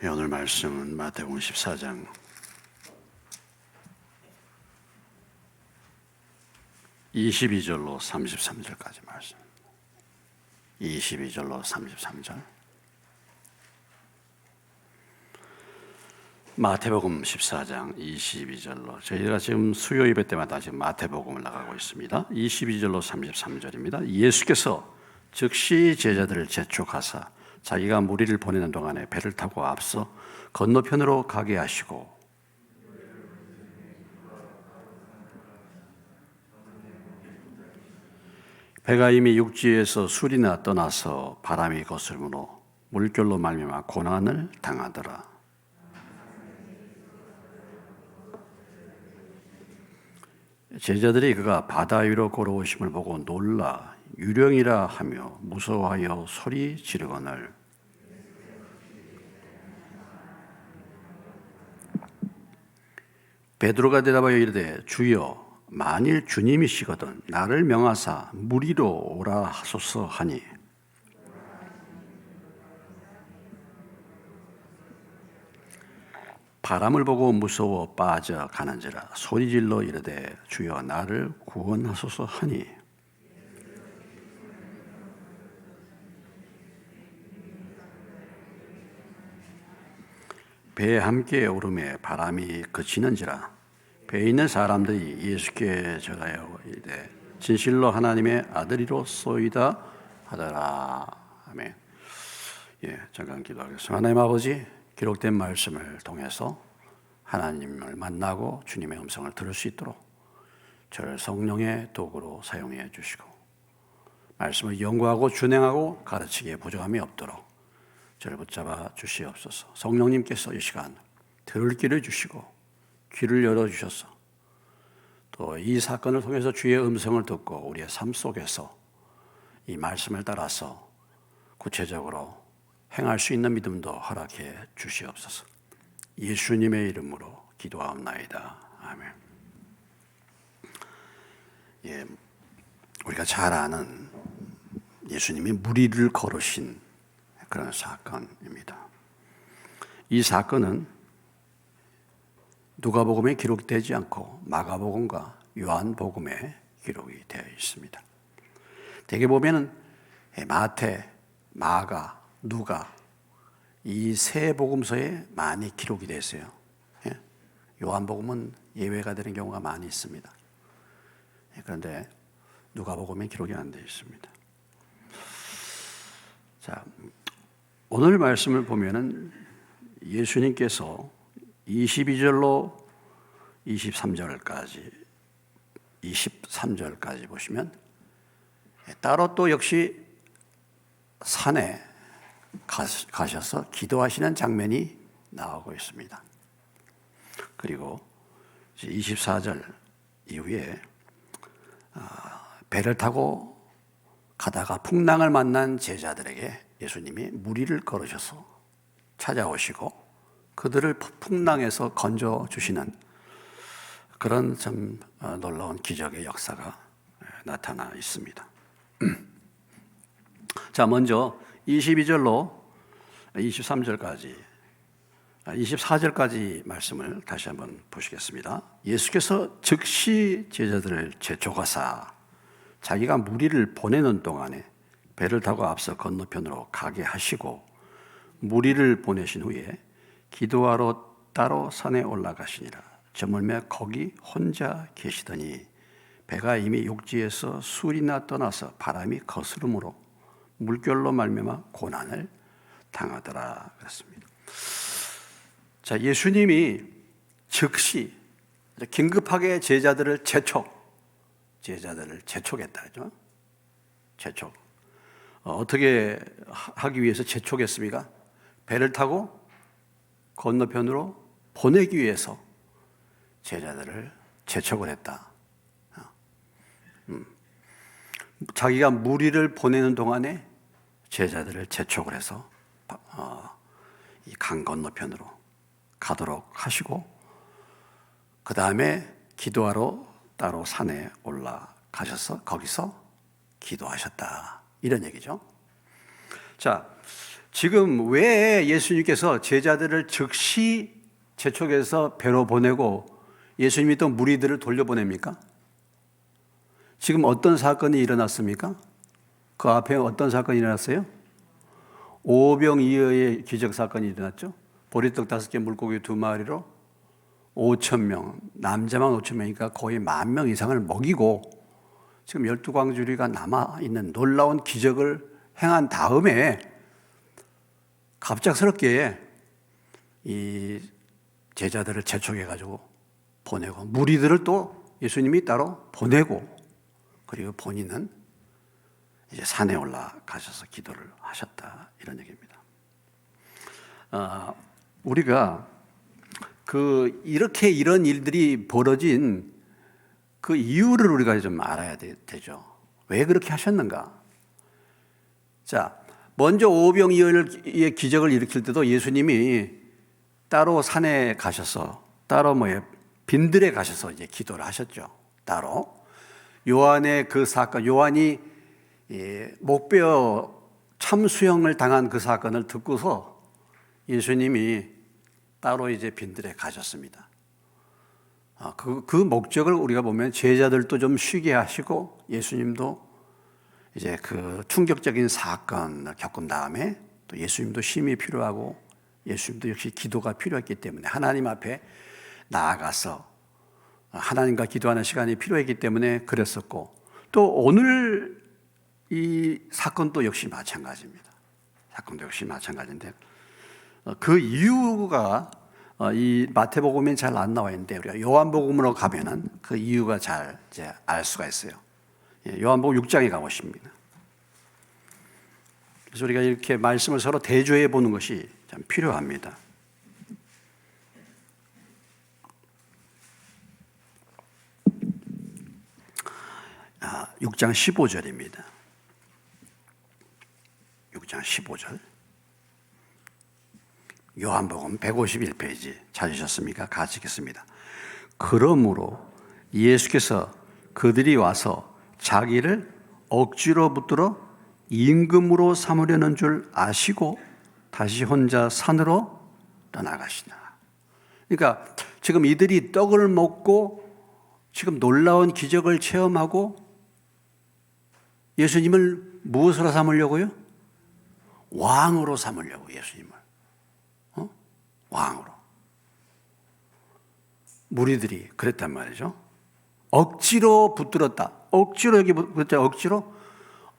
오늘 말씀은 마태복음 14장 22절로 33절까지 말씀. 22절로 33절. 마태복음 14장 22절로, 저희가 지금 수요 예배 때마다 지금 마태복음을 나가고 있습니다. 22절로 33절입니다. 예수께서 즉시 제자들을 재촉하사 자기가 무리를 보내는 동안에 배를 타고 앞서 건너편으로 가게 하시고, 배가 이미 육지에서 술이나 떠나서 바람이 거스름으로 물결로 말미암아 고난을 당하더라. 제자들이 그가 바다 위로 걸어오심을 보고 놀라 유령이라 하며 무서워하여 소리 지르거늘, 베드로가 대답하여 이르되 주여, 만일 주님이시거든 나를 명하사 물 위로 오라 하소서 하니, 바람을 보고 무서워 빠져가는지라 소리질러 이르되 주여 나를 구원하소서 하니, 배에 함께 오름에 바람이 그치는지라 배에 있는 사람들이 예수께 절하여 이르되 진실로 하나님의 아들이로소이다 하더라. 아멘. 잠깐 기도하겠습니다. 하나님 아버지, 기록된 말씀을 통해서 하나님을 만나고 주님의 음성을 들을 수 있도록 저를 성령의 도구로 사용해 주시고, 말씀을 연구하고 준행하고 가르치기에 부족함이 없도록 저를 붙잡아 주시옵소서. 성령님께서 이 시간 들을 길을 주시고 귀를 열어주셔서 또 이 사건을 통해서 주의 음성을 듣고 우리의 삶 속에서 이 말씀을 따라서 구체적으로 행할 수 있는 믿음도 허락해 주시옵소서. 예수님의 이름으로 기도하옵나이다. 아멘. 우리가 잘 아는 예수님이 무리를 걸으신 그런 사건입니다. 이 사건은 누가복음에 기록되지 않고 마가복음과 요한복음에 기록이 되어 있습니다. 대개 보면은 마태, 마가, 누가 이 세 복음서에 많이 기록이 되어 있어요. 요한복음은 예외가 되는 경우가 많이 있습니다. 그런데 누가복음에 기록이 안 되어 있습니다. 자, 오늘 말씀을 보면은 예수님께서 22절로 23절까지 보시면 따로 또 역시 산에 가셔서 기도하시는 장면이 나오고 있습니다. 그리고 24절 이후에 배를 타고 가다가 풍랑을 만난 제자들에게 예수님이 무리를 걸으셔서 찾아오시고 그들을 풍랑에서 건져주시는 그런 참 놀라운 기적의 역사가 나타나 있습니다. 자, 먼저 22절로 23절까지, 24절까지 말씀을 다시 한번 보시겠습니다. 예수께서 즉시 제자들을 재촉하사 자기가 무리를 보내는 동안에 배를 타고 앞서 건너편으로 가게 하시고, 무리를 보내신 후에 기도하러 따로 산에 올라가시니라. 저물매 거기 혼자 계시더니 배가 이미 육지에서 술이나 떠나서 바람이 거스름으로 물결로 말미암아 고난을 당하더라 그랬습니다. 자, 예수님이 즉시 긴급하게 제자들을 재촉했다. 그죠? 재촉. 어떻게 하기 위해서 재촉했습니까? 배를 타고 건너편으로 보내기 위해서 제자들을 재촉을 했다. 자기가 무리를 보내는 동안에 제자들을 재촉을 해서 이 강 건너편으로 가도록 하시고, 그 다음에 기도하러 따로 산에 올라가셔서 거기서 기도하셨다, 이런 얘기죠. 자, 지금 왜 예수님께서 제자들을 즉시 재촉해서 배로 보내고 예수님이 또 무리들을 돌려보냅니까? 지금 어떤 사건이 일어났습니까? 그 앞에 어떤 사건이 일어났어요? 오병이어의 기적 사건이 일어났죠. 보리떡 5개 물고기 2마리로 5,000명, 남자만 5,000명이니까 거의 10,000명 이상을 먹이고 지금 12광주리가 남아있는 놀라운 기적을 행한 다음에 갑작스럽게 이 제자들을 재촉해가지고 보내고 무리들을 또 예수님이 따로 보내고 그리고 본인은 이제 산에 올라가셔서 기도를 하셨다 이런 얘기입니다. 우리가 이렇게 이런 일들이 벌어진 그 이유를 우리가 좀 알아야 되죠. 왜 그렇게 하셨는가? 자, 먼저 오병이어의 기적을 일으킬 때도 예수님이 따로 산에 가셔서 따로 빈들에 가셔서 이제 기도를 하셨죠. 따로 요한의 그 사건, 요한이 목베어 참수형을 당한 그 사건을 듣고서 예수님이 따로 이제 빈들에 가셨습니다. 그 목적을 우리가 보면 제자들도 좀 쉬게 하시고 예수님도 이제 그 충격적인 사건을 겪은 다음에 또 예수님도 쉼이 필요하고 예수님도 역시 기도가 필요했기 때문에 하나님 앞에 나아가서 하나님과 기도하는 시간이 필요했기 때문에 그랬었고 또 오늘 이 사건도 역시 마찬가지입니다. 사건도 역시 마찬가지인데 그 이유가 이 마태복음에 잘 안 나와 있는데 우리가 요한복음으로 가면은 그 이유가 잘 이제 알 수가 있어요. 요한복음 6장에 가보십니다. 그래서 우리가 이렇게 말씀을 서로 대조해 보는 것이 참 필요합니다. 6장 15절입니다. 6장 15절. 요한복음 151페이지 찾으셨습니까? 같이 읽겠습니다. 그러므로 예수께서 그들이 와서 자기를 억지로 붙들어 임금으로 삼으려는 줄 아시고 다시 혼자 산으로 떠나가시나. 그러니까 지금 이들이 떡을 먹고 지금 놀라운 기적을 체험하고 예수님을 무엇으로 삼으려고요? 왕으로 삼으려고 예수님을. 왕으로. 무리들이 그랬단 말이죠. 억지로 붙들었다. 억지로 여기 붙들었다.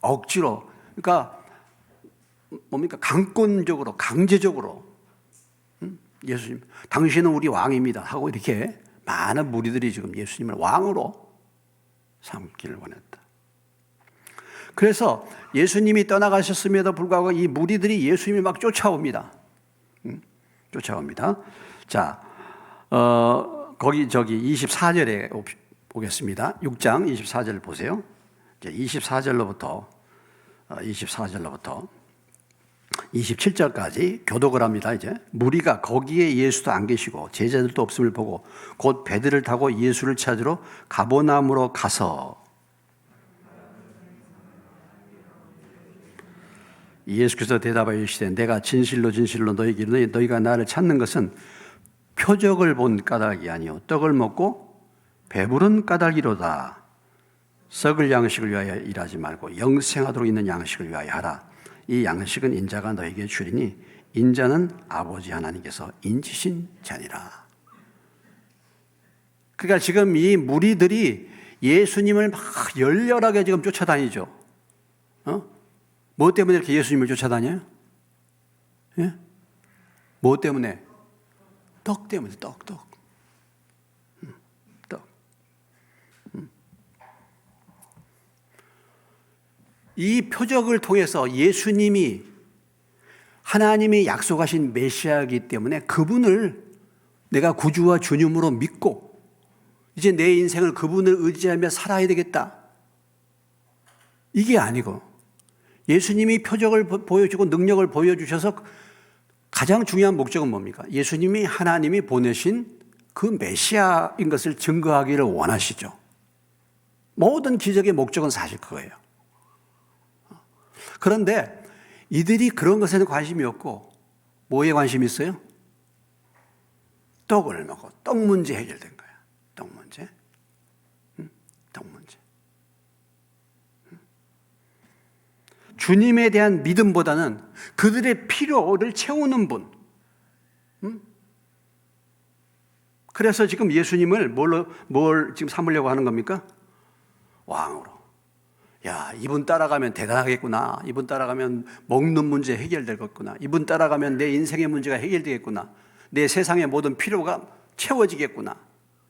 억지로. 그러니까 뭡니까? 강권적으로, 강제적으로 예수님, 당신은 우리 왕입니다 하고 이렇게 많은 무리들이 지금 예수님을 왕으로 삼기를 원했다. 그래서 예수님이 떠나가셨음에도 불구하고 이 무리들이 예수님을 막 쫓아옵니다. 쫓아옵니다. 자, 거기 24절에 보겠습니다. 6장 24절 보세요. 이제 24절로부터 27절까지 교독을 합니다. 이제 무리가 거기에 예수도 안 계시고 제자들도 없음을 보고 곧 배들을 타고 예수를 찾으러 가버나움으로 가서 예수께서 대답하여 이르시되 내가 진실로 너희에게 이르노니 너희가 나를 찾는 것은 표적을 본 까닭이 아니요 떡을 먹고 배부른 까닭이로다. 썩을 양식을 위하여 일하지 말고 영생하도록 있는 양식을 위하여 하라. 이 양식은 인자가 너에게 주리니 인자는 아버지 하나님께서 인치신 자니라. 그러니까 지금 이 무리들이 예수님을 막 열렬하게 지금 쫓아다니죠. 뭐 때문에 이렇게 예수님을 쫓아다녀요? 예? 뭐 때문에? 떡 때문에, 떡. 떡. 이 표적을 통해서 예수님이 하나님이 약속하신 메시아이기 때문에 그분을 내가 구주와 주님으로 믿고 이제 내 인생을 그분을 의지하며 살아야 되겠다. 이게 아니고 예수님이 표적을 보여주고 능력을 보여주셔서 가장 중요한 목적은 뭡니까? 예수님이 하나님이 보내신 그 메시아인 것을 증거하기를 원하시죠. 모든 기적의 목적은 사실 그거예요. 그런데 이들이 그런 것에는 관심이 없고 뭐에 관심이 있어요? 떡을 먹고 떡 문제 해결된 거야. 떡 문제. 떡 문제. 주님에 대한 믿음보다는 그들의 필요를 채우는 분. 그래서 지금 예수님을 뭘 지금 삼으려고 하는 겁니까? 왕으로. 야, 이분 따라가면 대단하겠구나. 이분 따라가면 먹는 문제 해결되겠구나. 이분 따라가면 내 인생의 문제가 해결되겠구나. 내 세상의 모든 필요가 채워지겠구나.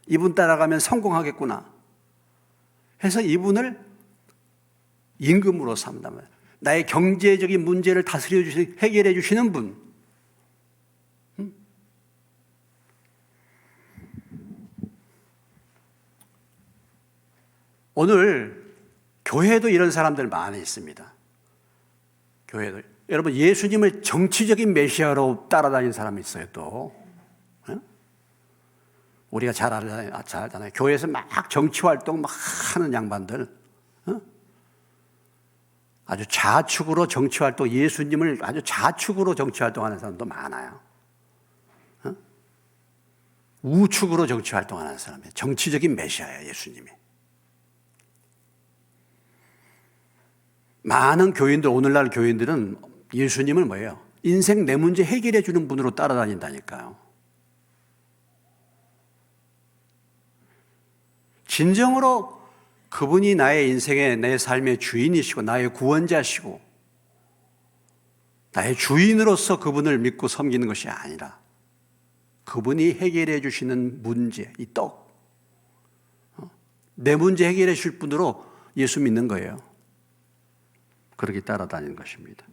이분 따라가면 성공하겠구나. 해서 이분을 임금으로 삼는다면 나의 경제적인 문제를 다스려 주시는, 해결해 주시는 분. 오늘 교회도 이런 사람들 많이 있습니다. 교회도. 여러분, 예수님을 정치적인 메시아로 따라다니는 사람이 있어요, 또. 우리가 잘 알잖아요. 교회에서 막 정치 활동 막 하는 양반들. 아주 좌측으로 정치 활동, 예수님을 아주 좌측으로 정치 활동하는 사람도 많아요. 우측으로 정치 활동하는 사람이에요. 정치적인 메시아예요, 예수님이. 많은 교인들, 오늘날 교인들은 예수님을 뭐예요? 인생 내 문제 해결해 주는 분으로 따라다닌다니까요. 진정으로 그분이 나의 인생의, 내 삶의 주인이시고 나의 구원자시고 나의 주인으로서 그분을 믿고 섬기는 것이 아니라 그분이 해결해 주시는 문제, 이 떡, 내 문제 해결해 주실 분으로 예수 믿는 거예요. 그렇게 따라다니는 것입니다.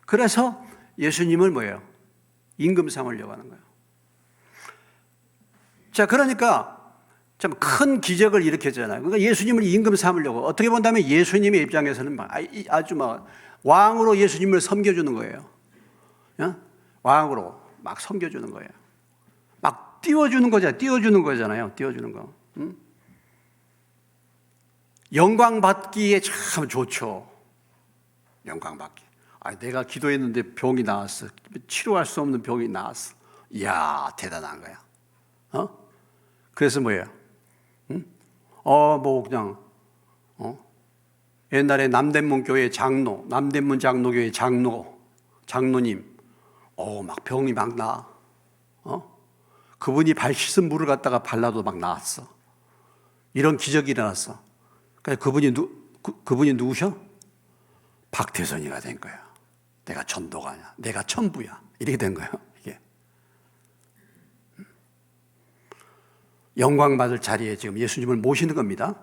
그래서 예수님을 뭐예요? 임금 삼으려고 하는 거예요. 자, 그러니까 참 큰 기적을 일으켰잖아요. 그러니까 예수님을 임금 삼으려고. 어떻게 본다면 예수님의 입장에서는 아주 막 왕으로 예수님을 섬겨주는 거예요. 왕으로 막 섬겨주는 거예요. 막 띄워주는 거잖아요. 띄워주는 거잖아요. 띄워주는 거. 영광 받기에 참 좋죠. 영광 받기. 내가 기도했는데 병이 나았어. 치료할 수 없는 병이 나았어. 이야, 대단한 거야. 그래서 뭐예요? 옛날에 남대문 교회 장로, 남대문 장로교회 장로님, 막 병이 막 나. 그분이 발 씻은 물을 갖다가 발라도 막 나았어. 이런 기적이 일어났어. 그러니까 그분이 누구셔? 박태선이가 된 거야. 내가 전도가냐? 내가 천부야. 이렇게 된 거예요. 이게 영광 받을 자리에 지금 예수님을 모시는 겁니다.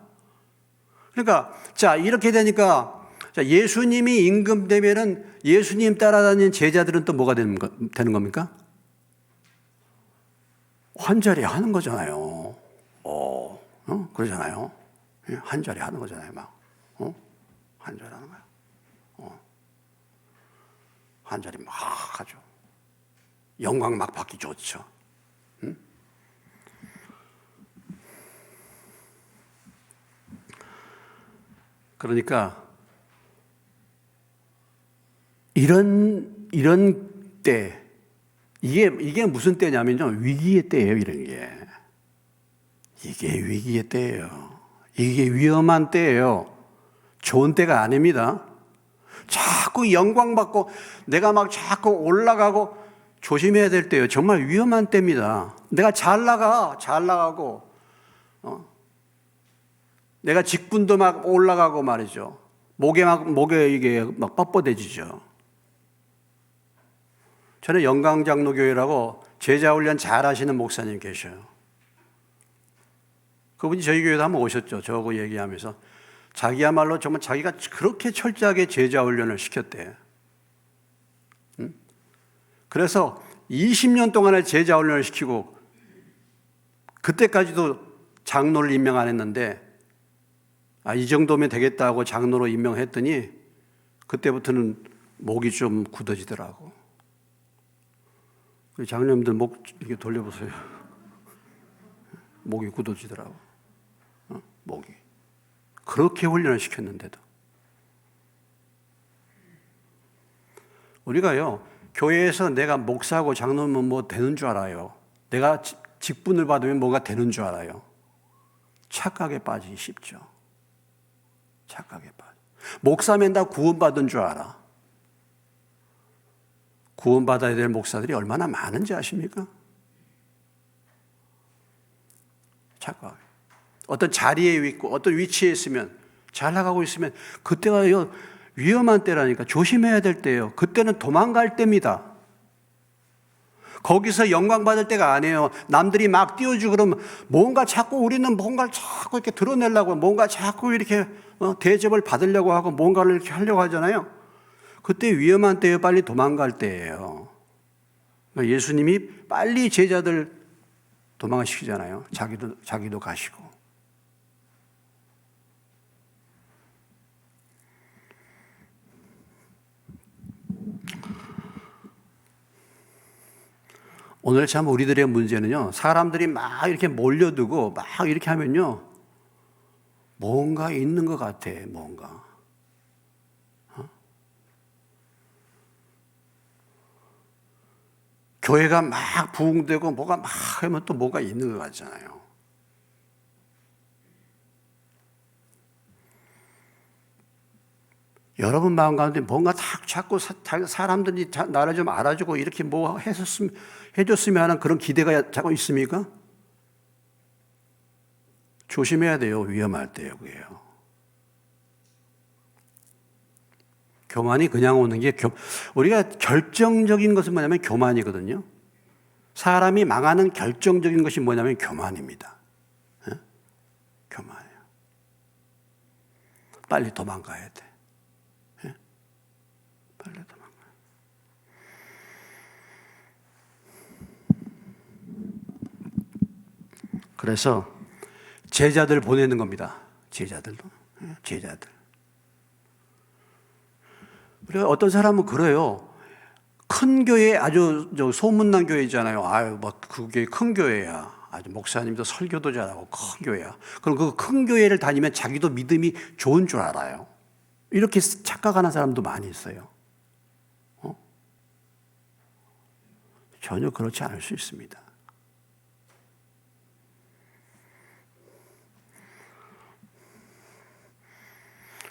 그러니까 자, 이렇게 되니까 자, 예수님이 임금되면은 예수님 따라다니는 제자들은 또 뭐가 되는 겁니까? 한자리 하는 거잖아요. 그러잖아요. 한자리 하는 거잖아요. 막 한자리 하는 거야. 한자리 막 하죠. 영광 막 받기 좋죠. 그러니까 이런 때 이게 무슨 때냐면요, 위기의 때예요. 이런 게 이게 위기의 때예요. 이게 위험한 때예요. 좋은 때가 아닙니다. 자꾸 영광 받고 내가 막 자꾸 올라가고 조심해야 될 때예요. 정말 위험한 때입니다. 내가 잘 나가고 내가 직분도 막 올라가고 말이죠. 목에 이게 막 뻣뻣해지죠. 저는 영광장로교회라고 제자훈련 잘 하시는 목사님 계셔요. 그분이 저희 교회도 한번 오셨죠. 저하고 얘기하면서 자기야말로 정말 자기가 그렇게 철저하게 제자훈련을 시켰대요. 그래서 20년 동안을 제자훈련을 시키고 그때까지도 장로를 임명 안 했는데 이 정도면 되겠다고 장로로 임명했더니 그때부터는 목이 좀 굳어지더라고. 장로님들 목 이렇게 돌려보세요. 목이 굳어지더라고. 목이. 그렇게 훈련을 시켰는데도. 우리가요, 교회에서 내가 목사고 장로면 뭐 되는 줄 알아요. 내가 직분을 받으면 뭐가 되는 줄 알아요. 착각에 빠지기 쉽죠. 착각에 빠져. 목사면 다 구원받은 줄 알아. 구원받아야 될 목사들이 얼마나 많은지 아십니까? 착각. 어떤 자리에 있고 어떤 위치에 있으면, 잘 나가고 있으면 그때가 위험한 때라니까. 조심해야 될 때예요. 그때는 도망갈 때입니다. 거기서 영광 받을 때가 아니에요. 남들이 막 띄워주고 그러면 뭔가 자꾸 우리는 뭔가를 자꾸 이렇게 드러내려고, 뭔가 자꾸 이렇게 대접을 받으려고 하고 뭔가를 이렇게 하려고 하잖아요. 그때 위험한 때예요. 빨리 도망갈 때예요. 예수님이 빨리 제자들 도망시키잖아요. 자기도 가시고. 오늘 참 우리들의 문제는요, 사람들이 막 이렇게 몰려들고 막 이렇게 하면요, 뭔가 있는 것 같아, 뭔가. 교회가 막 부흥되고 뭐가 막 하면 또 뭐가 있는 것 같잖아요. 여러분 마음 가운데 뭔가 딱 자꾸 사람들이 나를 좀 알아주고 이렇게 뭐 해줬으면 하는 그런 기대가 자꾸 있습니까? 조심해야 돼요. 위험할 때요, 그게요. 교만이 그냥 오는 게, 우리가 결정적인 것은 뭐냐면 교만이거든요. 사람이 망하는 결정적인 것이 뭐냐면 교만입니다. 네? 교만이에요. 빨리 도망가야 돼. 네? 빨리 도망가야 돼. 그래서 제자들 보내는 겁니다. 제자들도. 네? 제자들. 우리가 어떤 사람은 그래요. 큰 교회, 아주 소문난 교회 있잖아요. 아유, 막 그게 큰 교회야. 아주 목사님도 설교도 잘하고 큰 교회야. 그럼 그 큰 교회를 다니면 자기도 믿음이 좋은 줄 알아요. 이렇게 착각하는 사람도 많이 있어요. 전혀 그렇지 않을 수 있습니다.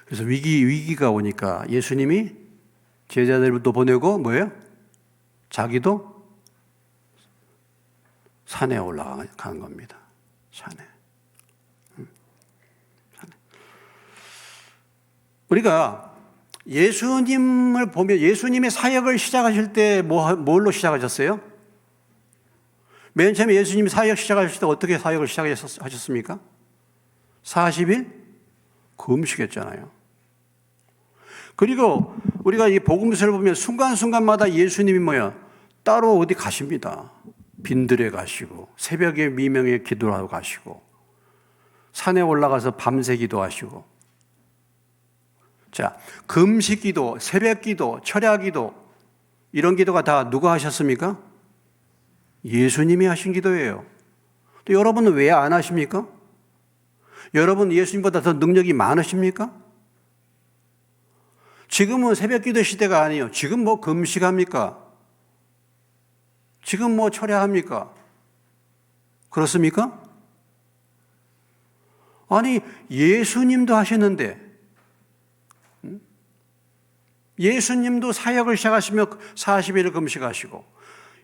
그래서 위기가 오니까 예수님이 제자들도 보내고 뭐예요? 자기도 산에 올라가는 겁니다. 산에. 우리가 예수님을 보면 예수님의 사역을 시작하실 때 뭘로 시작하셨어요? 맨 처음에 예수님이 사역 시작하실 때 어떻게 사역을 시작하셨습니까? 40일 금식했잖아요. 그리고 우리가 이 복음서를 보면 순간순간마다 예수님이 따로 어디 가십니다. 빈들에 가시고 새벽에 미명에 기도하러 가시고 산에 올라가서 밤새 기도하시고. 자, 금식 기도, 새벽 기도, 철야 기도, 이런 기도가 다 누가 하셨습니까? 예수님이 하신 기도예요. 또 여러분은 왜 안 하십니까? 여러분 예수님보다 더 능력이 많으십니까? 지금은 새벽 기도 시대가 아니에요. 지금 뭐 금식합니까? 지금 뭐 철야합니까? 그렇습니까? 아니, 예수님도 하셨는데, 예수님도 사역을 시작하시며 40일을 금식하시고,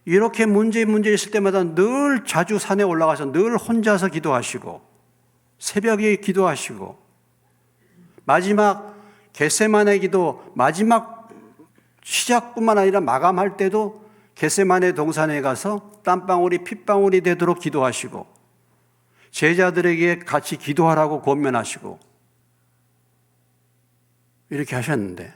이렇게 문제 있을 때마다 늘 자주 산에 올라가서 늘 혼자서 기도하시고, 새벽에 기도하시고, 마지막 겟세마네 기도 마지막 시작뿐만 아니라 마감할 때도 겟세마네 동산에 가서 땀방울이 핏방울이 되도록 기도하시고 제자들에게 같이 기도하라고 권면하시고 이렇게 하셨는데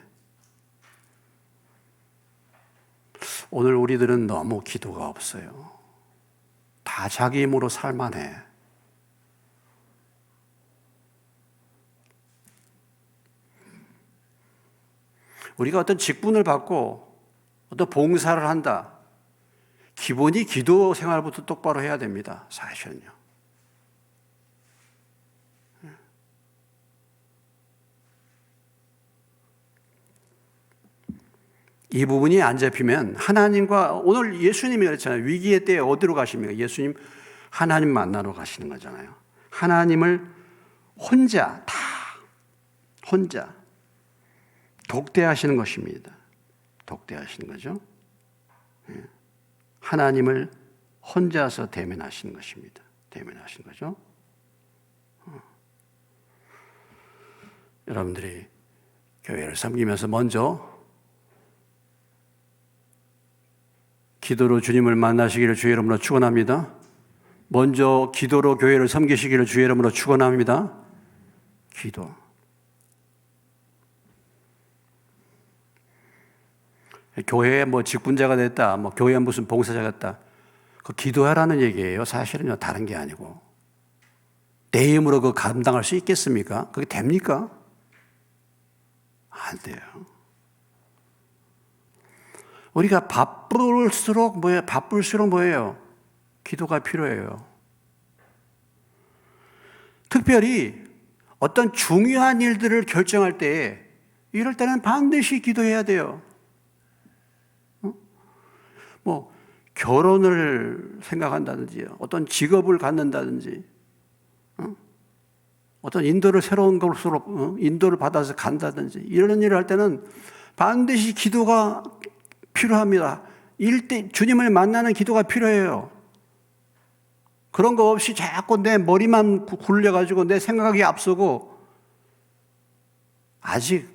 오늘 우리들은 너무 기도가 없어요. 다 자기 힘으로 살만해. 우리가 어떤 직분을 받고 어떤 봉사를 한다. 기본이 기도 생활부터 똑바로 해야 됩니다. 사실은요. 이 부분이 안 잡히면 하나님과, 오늘 예수님이 그랬잖아요. 위기의 때에 어디로 가십니까? 예수님 하나님 만나러 가시는 거잖아요. 하나님을 혼자 독대하시는 것입니다. 독대하시는 거죠. 하나님을 혼자서 대면하시는 것입니다. 대면하시는 거죠. 여러분들이 교회를 섬기면서 먼저 기도로 주님을 만나시기를 주의 이름으로 축원합니다. 먼저 기도로 교회를 섬기시기를 주의 이름으로 축원합니다. 기도. 교회에 뭐 직분자가 됐다, 뭐 교회에 무슨 봉사자가 됐다, 그 기도하라는 얘기예요. 사실은요, 다른 게 아니고. 내 힘으로 그 감당할 수 있겠습니까? 그게 됩니까? 안 돼요. 우리가 바쁠수록 뭐예요? 기도가 필요해요. 특별히 어떤 중요한 일들을 결정할 때, 이럴 때는 반드시 기도해야 돼요. 뭐 결혼을 생각한다든지, 어떤 직업을 갖는다든지, 어떤 새로운 곳으로 인도를 받아서 간다든지, 이런 일을 할 때는 반드시 기도가 필요합니다. 주님을 만나는 기도가 필요해요. 그런 거 없이 자꾸 내 머리만 굴려가지고 내 생각이 앞서고, 아직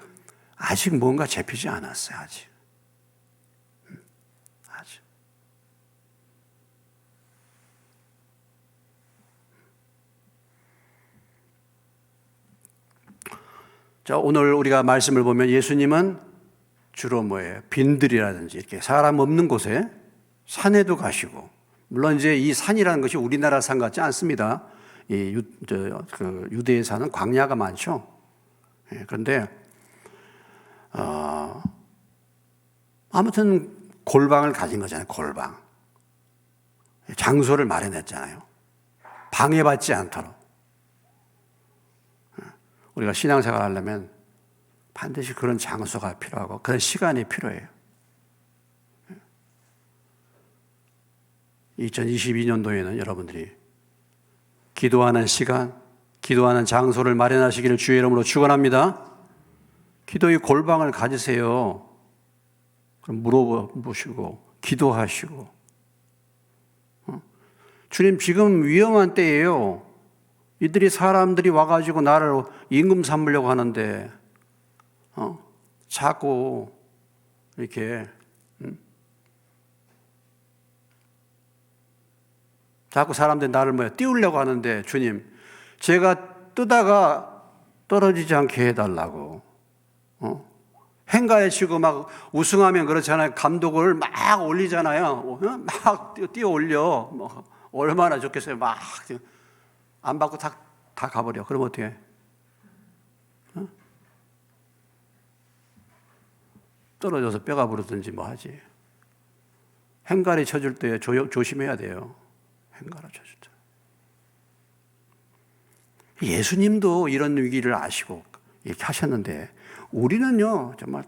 뭔가 잡히지 않았어요. 아직. 자, 오늘 우리가 말씀을 보면 예수님은 주로 뭐예요? 빈들이라든지 이렇게 사람 없는 곳에 산에도 가시고, 물론 이제 이 산이라는 것이 우리나라 산 같지 않습니다. 유대의 산은 광야가 많죠. 그런데 아무튼 골방을 가진 거잖아요. 골방. 장소를 마련했잖아요. 방해받지 않도록. 우리가 신앙생활 하려면 반드시 그런 장소가 필요하고 그런 시간이 필요해요. 2022년도에는 여러분들이 기도하는 시간, 기도하는 장소를 마련하시기를 주의 이름으로 축원합니다. 기도의 골방을 가지세요. 그럼 물어보시고 기도하시고, 주님 지금 위험한 때예요. 이들이 사람들이 와가지고 나를 임금 삼으려고 하는데, 자꾸 이렇게, 자꾸 사람들이 나를 띄우려고 하는데, 주님, 제가 뜨다가 떨어지지 않게 해달라고. 행가에 치고 막 우승하면 그렇잖아요. 감독을 막 올리잖아요. 막 띄워 올려. 얼마나 좋겠어요. 막. 안 받고 다 가버려. 그럼 어떻게 해? 떨어져서 뼈가 부러든지 뭐 하지. 행가리 쳐줄 때 조심해야 돼요. 행가리 쳐줄 때. 예수님도 이런 위기를 아시고 이렇게 하셨는데, 우리는요, 정말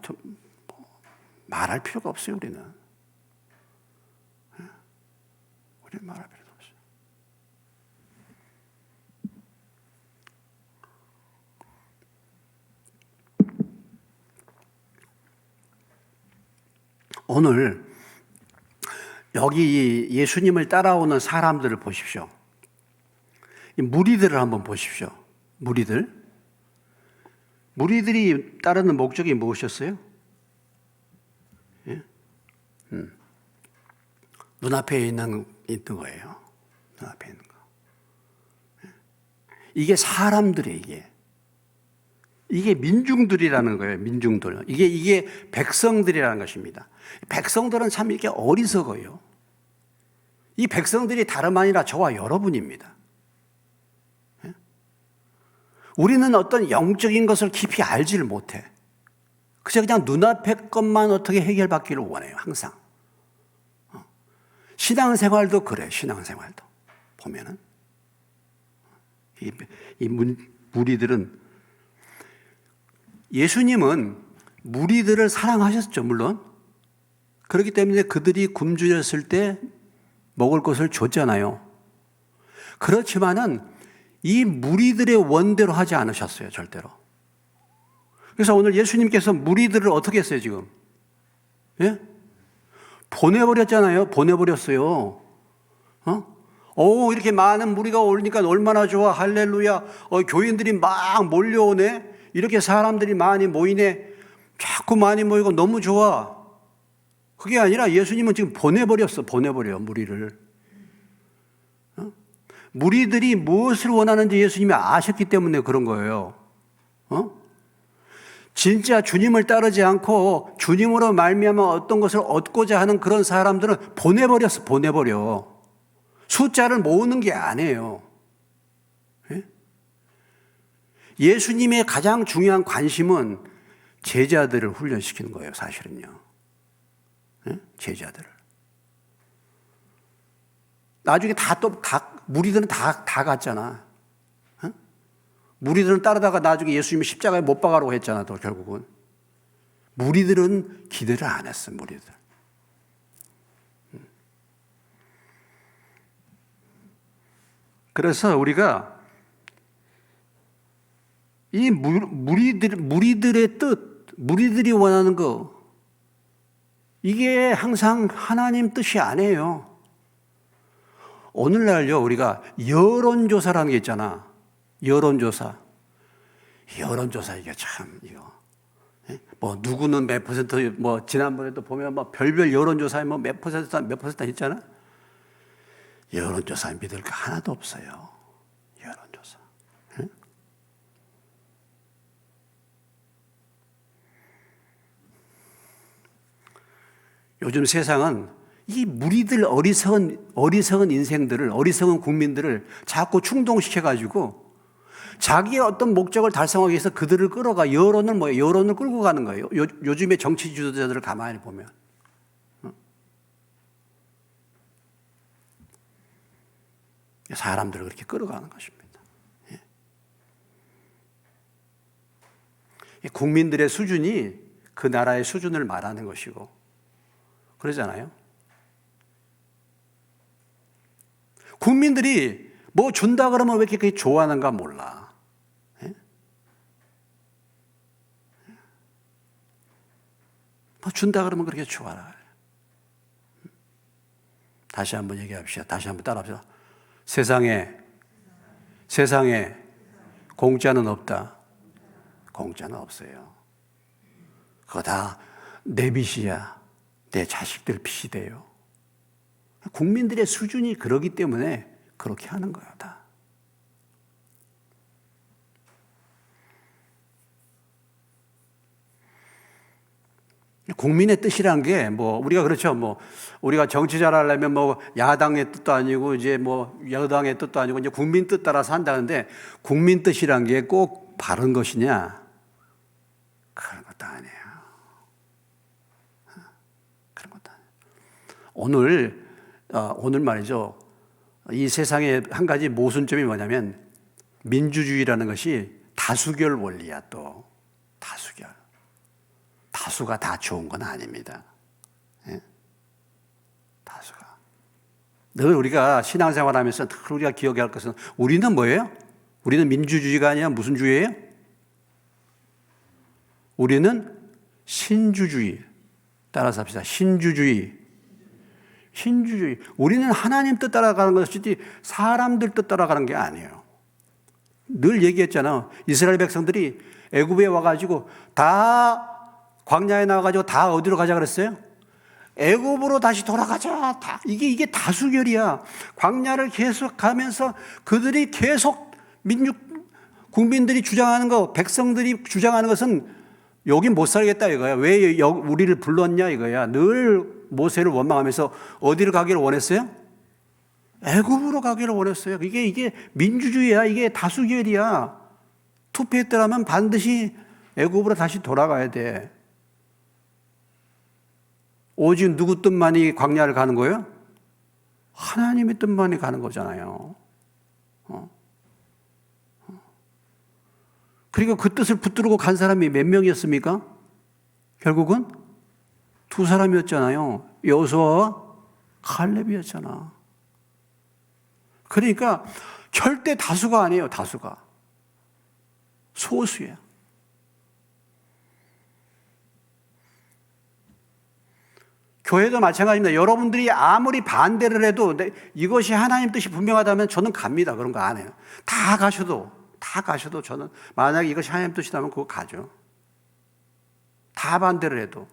말할 필요가 없어요, 우리는. 우리는 말할 필요가 없어요. 오늘 여기 예수님을 따라오는 사람들을 보십시오. 이 무리들을 한번 보십시오. 무리들이 따르는 목적이 무엇이었어요? 예? 눈앞에 있는 거예요. 눈앞에 있는 거. 이게 사람들이에요, 이게 민중들이라는 거예요, 민중들. 이게 백성들이라는 것입니다. 백성들은 참 이렇게 어리석어요. 이 백성들이 다름 아니라 저와 여러분입니다. 우리는 어떤 영적인 것을 깊이 알지를 못해. 그냥 눈앞의 것만 어떻게 해결받기를 원해요, 항상. 신앙생활도 그래, 신앙생활도. 보면은. 이 무리들은, 예수님은 무리들을 사랑하셨죠, 물론. 그렇기 때문에 그들이 굶주렸을 때 먹을 것을 줬잖아요. 그렇지만은 이 무리들의 원대로 하지 않으셨어요, 절대로. 그래서 오늘 예수님께서 무리들을 어떻게 했어요, 지금? 예? 보내버렸잖아요. 보내버렸어요. 이렇게 많은 무리가 오니까 얼마나 좋아. 할렐루야. 교인들이 막 몰려오네. 이렇게 사람들이 많이 모이네. 자꾸 많이 모이고 너무 좋아. 그게 아니라 예수님은 지금 보내버려, 무리를. 무리들이 무엇을 원하는지 예수님이 아셨기 때문에 그런 거예요. 진짜 주님을 따르지 않고 주님으로 말미암아 어떤 것을 얻고자 하는 그런 사람들은 보내버려. 숫자를 모으는 게 아니에요. 예수님의 가장 중요한 관심은 제자들을 훈련시키는 거예요, 사실은요. 제자들을. 나중에 무리들은 다 갔잖아. 무리들은 따르다가 나중에 예수님이 십자가에 못 박아라고 했잖아, 또 결국은. 무리들은 기대를 안 했어, 무리들. 그래서 우리가 이 무리들의 뜻, 무리들이 원하는 거, 이게 항상 하나님 뜻이 아니에요. 오늘날요, 우리가 여론조사라는 게 있잖아. 여론조사 이게 참, 이거. 누구는 몇 퍼센트, 지난번에도 보면 별별 여론조사에 몇 퍼센트 있잖아? 여론조사 믿을 거 하나도 없어요. 여론조사. 요즘 세상은 이 무리들 어리석은 인생들을, 어리석은 국민들을 자꾸 충동시켜가지고 자기의 어떤 목적을 달성하기 위해서 그들을 끌어가 여론을 끌고 가는 거예요. 요즘의 정치 지도자들을 가만히 보면. 사람들을 그렇게 끌어가는 것입니다. 국민들의 수준이 그 나라의 수준을 말하는 것이고, 그러잖아요. 국민들이 뭐 준다 그러면 왜 이렇게 좋아하는가 몰라. 뭐 준다 그러면 그렇게 좋아해. 다시 한번 얘기합시다. 다시 한번 따라합시다. 세상에 공짜는 없다. 공짜는 없어요. 그거 다 내 빚이야. 내 자식들 빚이 돼요. 국민들의 수준이 그러기 때문에 그렇게 하는 거야, 다. 국민의 뜻이란 게 우리가 그렇죠. 우리가 정치 잘하려면 야당의 뜻도 아니고 이제 여당의 뜻도 아니고 이제 국민 뜻 따라서 한다는데, 국민 뜻이란 게 꼭 바른 것이냐? 그런 것도 아니에요. 그런 것도 아니에요. 오늘 말이죠. 이 세상에 한 가지 모순점이 뭐냐면, 민주주의라는 것이 다수결 원리야, 또. 다수결. 다수가 다 좋은 건 아닙니다. 다수가. 늘 우리가 신앙생활 하면서 우리가 기억해야 할 것은, 우리는 뭐예요? 우리는 민주주의가 아니라 무슨 주의예요? 우리는 신주주의. 따라서 합시다. 신주주의. 우리는 하나님 뜻 따라가는 것이지 사람들 뜻 따라가는 게 아니에요. 늘 얘기했잖아. 이스라엘 백성들이 애굽에 와가지고 다 광야에 나와가지고 다 어디로 가자 그랬어요? 애굽으로 다시 돌아가자. 이게 다수결이야. 광야를 계속 가면서 그들이 계속 국민들이 주장하는 거, 백성들이 주장하는 것은 여긴 못 살겠다 이거야. 왜 우리를 불렀냐 이거야. 늘 모세를 원망하면서 어디를 가기를 원했어요? 애굽으로 가기를 원했어요. 이게 민주주의야. 이게 다수결이야. 투표했더라면 반드시 애굽으로 다시 돌아가야 돼. 오직 누구 뜻만이 광야를 가는 거예요? 하나님의 뜻만이 가는 거잖아요. 그리고 그 뜻을 붙들고 간 사람이 몇 명이었습니까? 결국은 두 사람이었잖아요. 여호수아와 칼렙이었잖아. 그러니까 절대 다수가 아니에요. 다수가. 소수야. 교회도 마찬가지입니다. 여러분들이 아무리 반대를 해도 이것이 하나님 뜻이 분명하다면 저는 갑니다. 그런 거 안 해요. 다 가셔도 저는 만약에 이것이 하나님 뜻이라면 그거 가죠. 다 반대를 해도.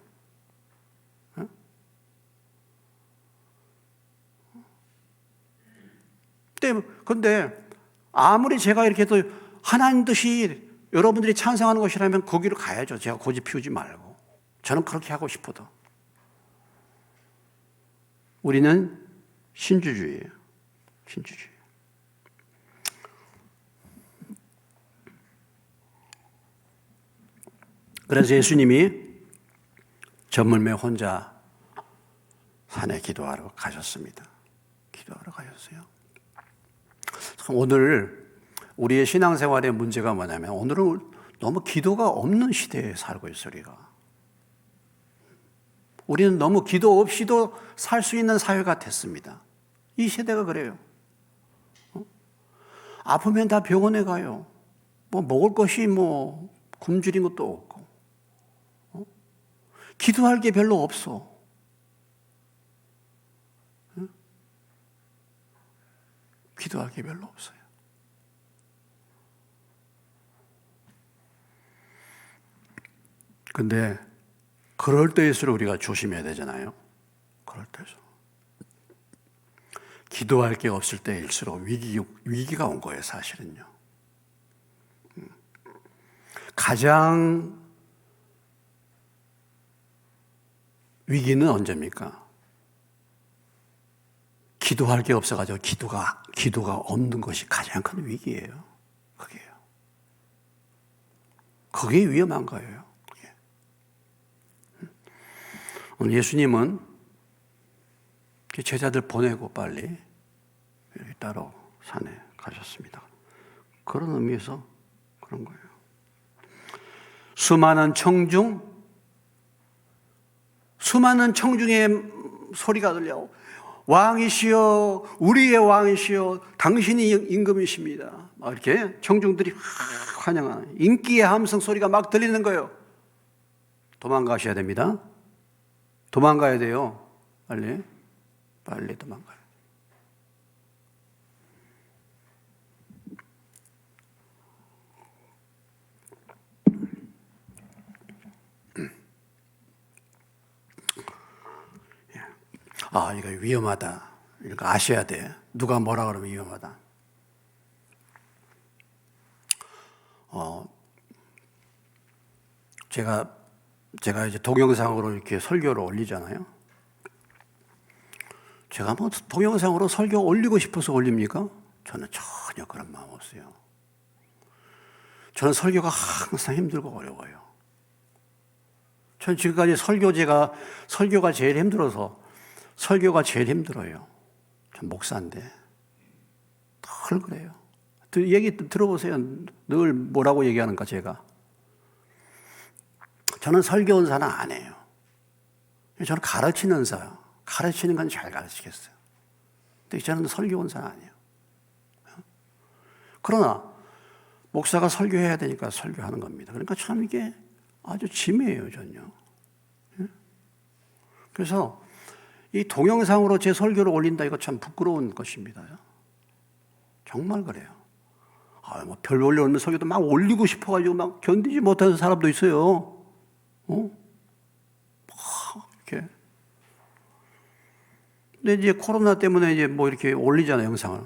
근데 아무리 제가 이렇게 해도 하나님 뜻이 여러분들이 찬성하는 것이라면 거기로 가야죠. 제가 고집 피우지 말고. 저는 그렇게 하고 싶어도. 우리는 신주주의예요. 신주주의. 그래서 예수님이 저물매 혼자 산에 기도하러 가셨습니다. 기도하러 가셨어요. 오늘 우리의 신앙생활의 문제가 뭐냐면 오늘은 너무 기도가 없는 시대에 살고 있어요. 우리는 너무 기도 없이도 살 수 있는 사회가 됐습니다. 이 세대가 그래요. 아프면 다 병원에 가요. 뭐 먹을 것이 뭐 굶주린 것도 없고. 기도할 게 별로 없어. 기도할 게 별로 없어요. 근데 그럴 때일수록 우리가 조심해야 되잖아요. 그럴 때일수록. 기도할 게 없을 때일수록 위기가 온 거예요, 사실은요. 가장 위기는 언제입니까? 기도할 게 없어가지고 기도가 없는 것이 가장 큰 위기예요. 그게 위험한 거예요. 오늘 예수님은 제자들 보내고 빨리 따로 산에 가셨습니다. 그런 의미에서 그런 거예요. 수많은 청중의 소리가 들려. 왕이시여, 우리의 왕이시여, 당신이 임금이십니다. 막 이렇게 청중들이 환영하는 인기의 함성 소리가 막 들리는 거예요. 도망가셔야 됩니다. 도망가야 돼요. 빨리 도망가요. 이거 위험하다. 이거 아셔야 돼. 누가 뭐라 그러면 위험하다. 제가 이제 동영상으로 이렇게 설교를 올리잖아요. 제가 뭐 동영상으로 설교 올리고 싶어서 올립니까? 저는 전혀 그런 마음 없어요. 저는 설교가 항상 힘들고 어려워요. 저는 지금까지 설교가 제일 힘들어서 설교가 제일 힘들어요. 전 목사인데 늘 그래요. 얘기 들어보세요. 늘 뭐라고 얘기하는가 제가. 저는 설교 은사는 안 해요. 저는 가르치는 은사요. 가르치는 건 잘 가르치겠어요. 근데 저는 설교 은사는 아니에요. 그러나 목사가 설교해야 되니까 설교하는 겁니다. 그러니까 참 이게 아주 짐이에요, 전요. 그래서 이 동영상으로 제 설교를 올린다 이거 참 부끄러운 것입니다. 정말 그래요. 뭐 별 올려오는 설교도 막 올리고 싶어가지고 막 견디지 못하는 사람도 있어요. 이렇게. 근데 이제 코로나 때문에 이제 뭐 이렇게 올리잖아요, 영상을.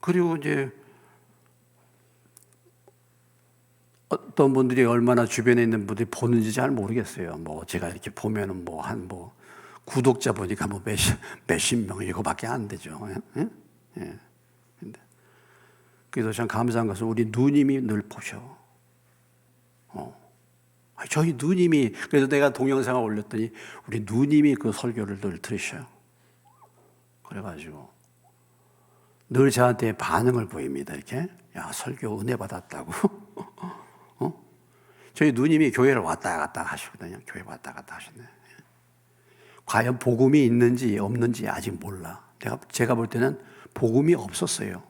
그리고 이제 어떤 분들이 얼마나 주변에 있는 분들이 보는지 잘 모르겠어요. 뭐 제가 이렇게 보면은 구독자 보니까 몇십 명 이거밖에 안 되죠. 예? 예. 그래서 참 감사한 것은 우리 누님이 늘 보셔. 저희 누님이, 그래서 내가 동영상을 올렸더니 우리 누님이 그 설교를 늘 들으셔요. 그래가지고 늘 저한테 반응을 보입니다. 이렇게. 야, 설교 은혜 받았다고. 저희 누님이 교회를 왔다 갔다 하시거든요. 교회 왔다 갔다 하셨네. 과연 복음이 있는지 없는지 아직 몰라. 제가 볼 때는 복음이 없었어요.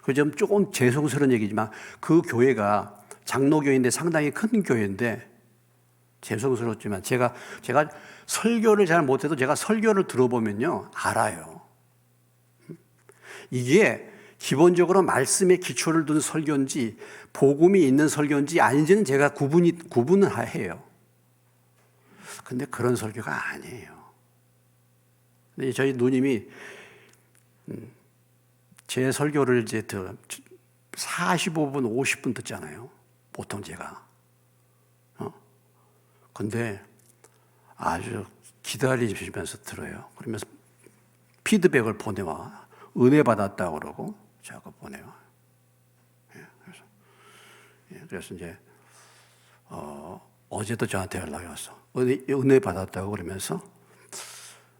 그 좀 조금 죄송스러운 얘기지만 그 교회가 장로교회인데 상당히 큰 교회인데 죄송스럽지만 제가 설교를 잘 못해도 제가 설교를 들어보면요 알아요. 이게 기본적으로 말씀에 기초를 둔 설교인지 복음이 있는 설교인지 아닌지는 제가 구분을 해요. 근데 그런 설교가 아니에요. 근데 저희 누님이 제 설교를 이제 45분, 50분 듣잖아요. 보통 제가. 근데 아주 기다리시면서 들어요. 그러면서 피드백을 보내와. 은혜 받았다고 그러고 자꾸 보내와. 그래서 이제 어제도 저한테 연락이 왔어. 은혜 받았다고 그러면서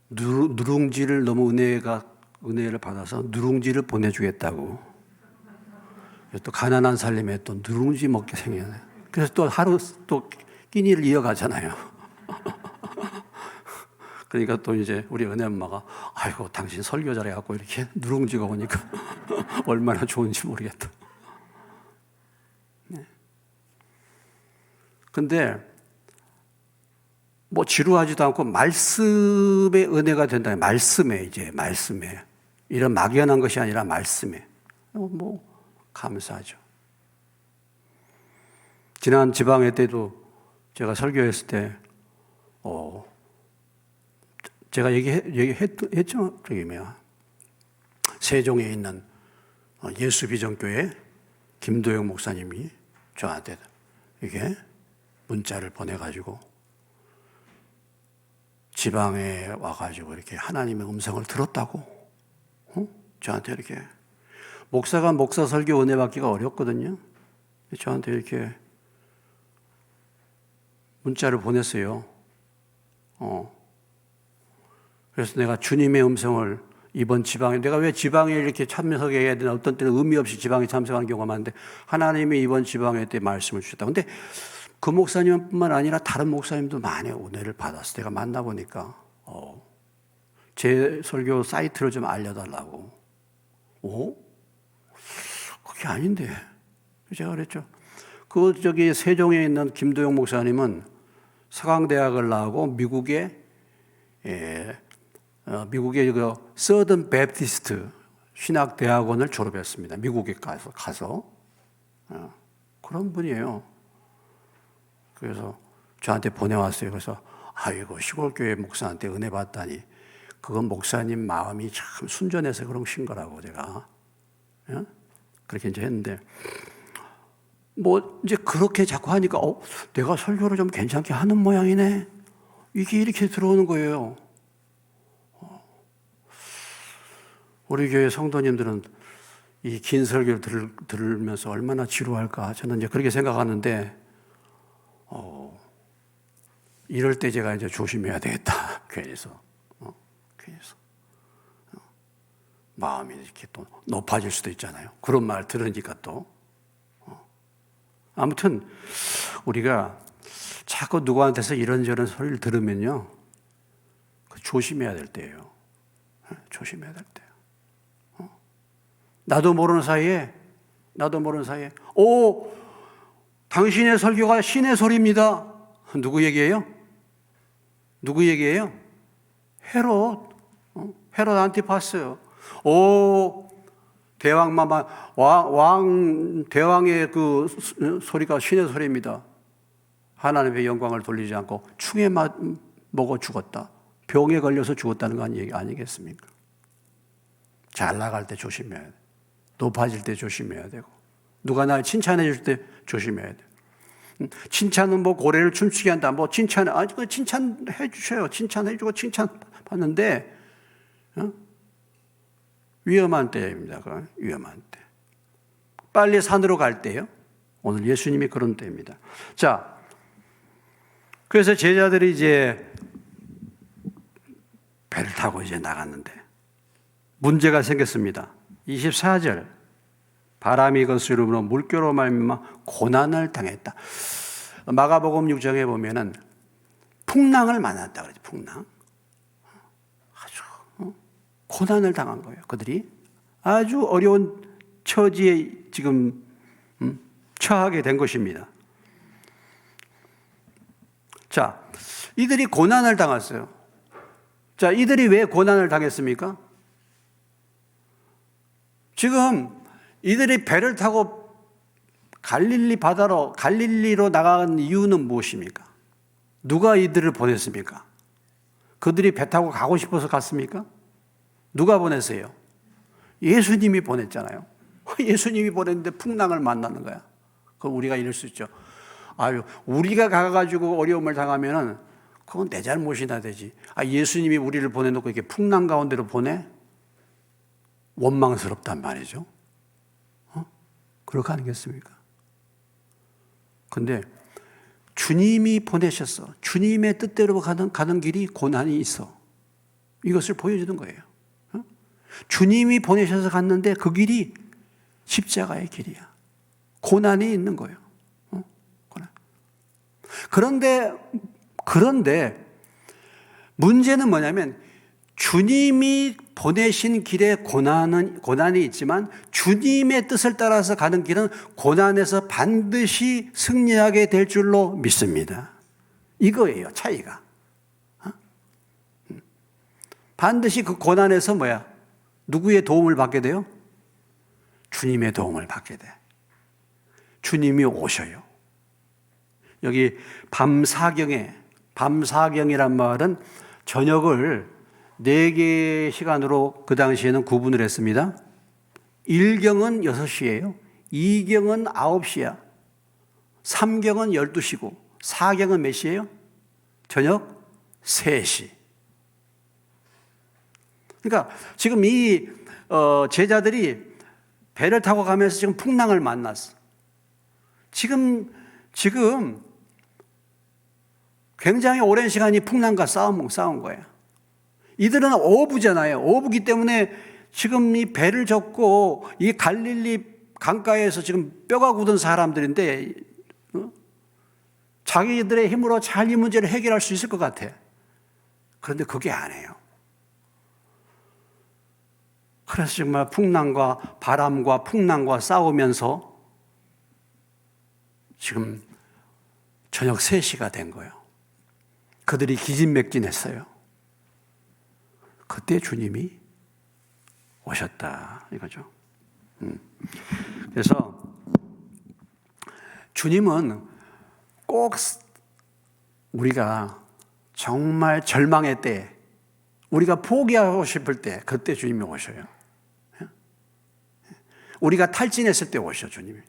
누룽지를 너무 은혜를 받아서 누룽지를 보내주겠다고. 또 가난한 살림에 또 누룽지 먹게 생겼네. 그래서 또 하루 또 끼니를 이어가잖아요. 그러니까 또 이제 우리 은혜 엄마가 아이고 당신 설교 잘해갖고 이렇게 누룽지가 오니까 얼마나 좋은지 모르겠다. 네. 근데 뭐 지루하지도 않고 말씀의 은혜가 된다. 말씀에 이런 막연한 것이 아니라 말씀에 뭐 감사하죠. 지난 지방회 때도 제가 설교했을 때 제가 얘기했죠. 저기 세종에 있는 예수비전교회 김도영 목사님이 저한테 이게 문자를 보내가지고 지방에 와가지고 이렇게 하나님의 음성을 들었다고 저한테 이렇게 목사가 목사 설교 은혜 받기가 어렵거든요. 저한테 이렇게 문자를 보냈어요. 그래서 내가 주님의 음성을 이번 지방에, 내가 왜 지방에 이렇게 참석해야 되나, 어떤 때는 의미 없이 지방에 참석하는 경우가 많은데 하나님이 이번 지방회 때 말씀을 주셨다. 근데 그 목사님뿐만 아니라 다른 목사님도 많이 은혜를 받았어. 내가 만나보니까 제 설교 사이트를 좀 알려달라고. 그게 아닌데. 제가 그랬죠. 세종에 있는 김도영 목사님은 서강대학을 나오고 미국의 그 서든 베프티스트 신학대학원을 졸업했습니다. 미국에 가서 그런 분이에요. 그래서 저한테 보내왔어요. 그래서 아이고 시골교회 목사한테 은혜 받다니 그건 목사님 마음이 참 순전해서 그러신 거라고 제가 그렇게 이제 했는데 뭐 이제 그렇게 자꾸 하니까 내가 설교를 좀 괜찮게 하는 모양이네. 이게 이렇게 들어오는 거예요. 우리 교회 성도님들은 이 긴 설교를 들으면서 얼마나 지루할까 저는 이제 그렇게 생각하는데 이럴 때 제가 이제 조심해야 되겠다. 괜히서 마음이 이렇게 또 높아질 수도 있잖아요. 그런 말 들으니까 또 아무튼 우리가 자꾸 누구한테서 이런저런 소리를 들으면요 조심해야 될 때예요. 조심해야 될 때요. 나도 모르는 사이에 당신의 설교가 신의 소리입니다. 누구 얘기예요? 헤롯 안티파스. 대왕의 그 소리가 신의 소리입니다. 하나님의 영광을 돌리지 않고 충에 먹어 죽었다. 병에 걸려서 죽었다는 거 아니겠습니까? 잘 나갈 때 조심해야 돼. 높아질 때 조심해야 되고, 누가 날 칭찬해 줄 때 조심해야 돼. 칭찬은 뭐 고래를 춤추게 한다. 뭐 칭찬해 주셔요. 칭찬해 주고 칭찬 받는데 위험한 때입니다. 위험한 때. 빨리 산으로 갈 때요. 오늘 예수님이 그런 때입니다. 자, 그래서 제자들이 이제 배를 타고 이제 나갔는데 문제가 생겼습니다. 24절 바람이 거스름으로 물결로 말미암아 고난을 당했다. 마가복음 6장에 보면은 풍랑을 만났다 그러죠. 풍랑. 아주 고난을 당한 거예요. 그들이 아주 어려운 처지에 지금 처하게 된 것입니다. 자, 이들이 고난을 당했어요. 자, 이들이 왜 고난을 당했습니까? 지금 이들이 배를 타고 갈릴리로 나간 이유는 무엇입니까? 누가 이들을 보냈습니까? 그들이 배 타고 가고 싶어서 갔습니까? 누가 보냈어요? 예수님이 보냈잖아요. 예수님이 보냈는데 풍랑을 만나는 거야. 그럼 우리가 이럴 수 있죠. 아유, 우리가 가가지고 어려움을 당하면은 그건 내 잘못이나 되지. 아, 예수님이 우리를 보내놓고 이렇게 풍랑 가운데로 보내? 원망스럽단 말이죠. 그렇게 아니겠습니까? 근데 주님이 보내셨어. 주님의 뜻대로 가는 길이 고난이 있어. 이것을 보여주는 거예요. 주님이 보내셔서 갔는데 그 길이 십자가의 길이야. 고난이 있는 거예요. 고난. 그런데 문제는 뭐냐면 주님이 보내신 길에 고난이 있지만 주님의 뜻을 따라서 가는 길은 고난에서 반드시 승리하게 될 줄로 믿습니다. 이거예요, 차이가. 반드시 그 고난에서 누구의 도움을 받게 돼요? 주님의 도움을 받게 돼. 주님이 오셔요. 여기 밤사경이란 말은 저녁을 4개의 시간으로 그 당시에는 구분을 했습니다. 1경은 6시예요. 2경은 9시야. 3경은 12시고 4경은 몇 시예요? 저녁 3시. 그러니까 지금 이 제자들이 배를 타고 가면서 지금 풍랑을 만났어. 지금 굉장히 오랜 시간이 풍랑과 싸운 거예요. 이들은 어부잖아요. 어부기 때문에 지금 이 배를 젓고 이 갈릴리 강가에서 지금 뼈가 굳은 사람들인데 자기들의 힘으로 잘 이 문제를 해결할 수 있을 것 같아. 그런데 그게 아니에요. 그래서 정말 바람과 풍랑과 싸우면서 지금 저녁 3시가 된 거예요. 그들이 기진맥진했어요. 그때 주님이 오셨다 이거죠. 그래서 주님은 꼭 우리가 정말 절망의 때, 우리가 포기하고 싶을 때, 그때 주님이 오셔요. 우리가 탈진했을 때 오셔, 주님이.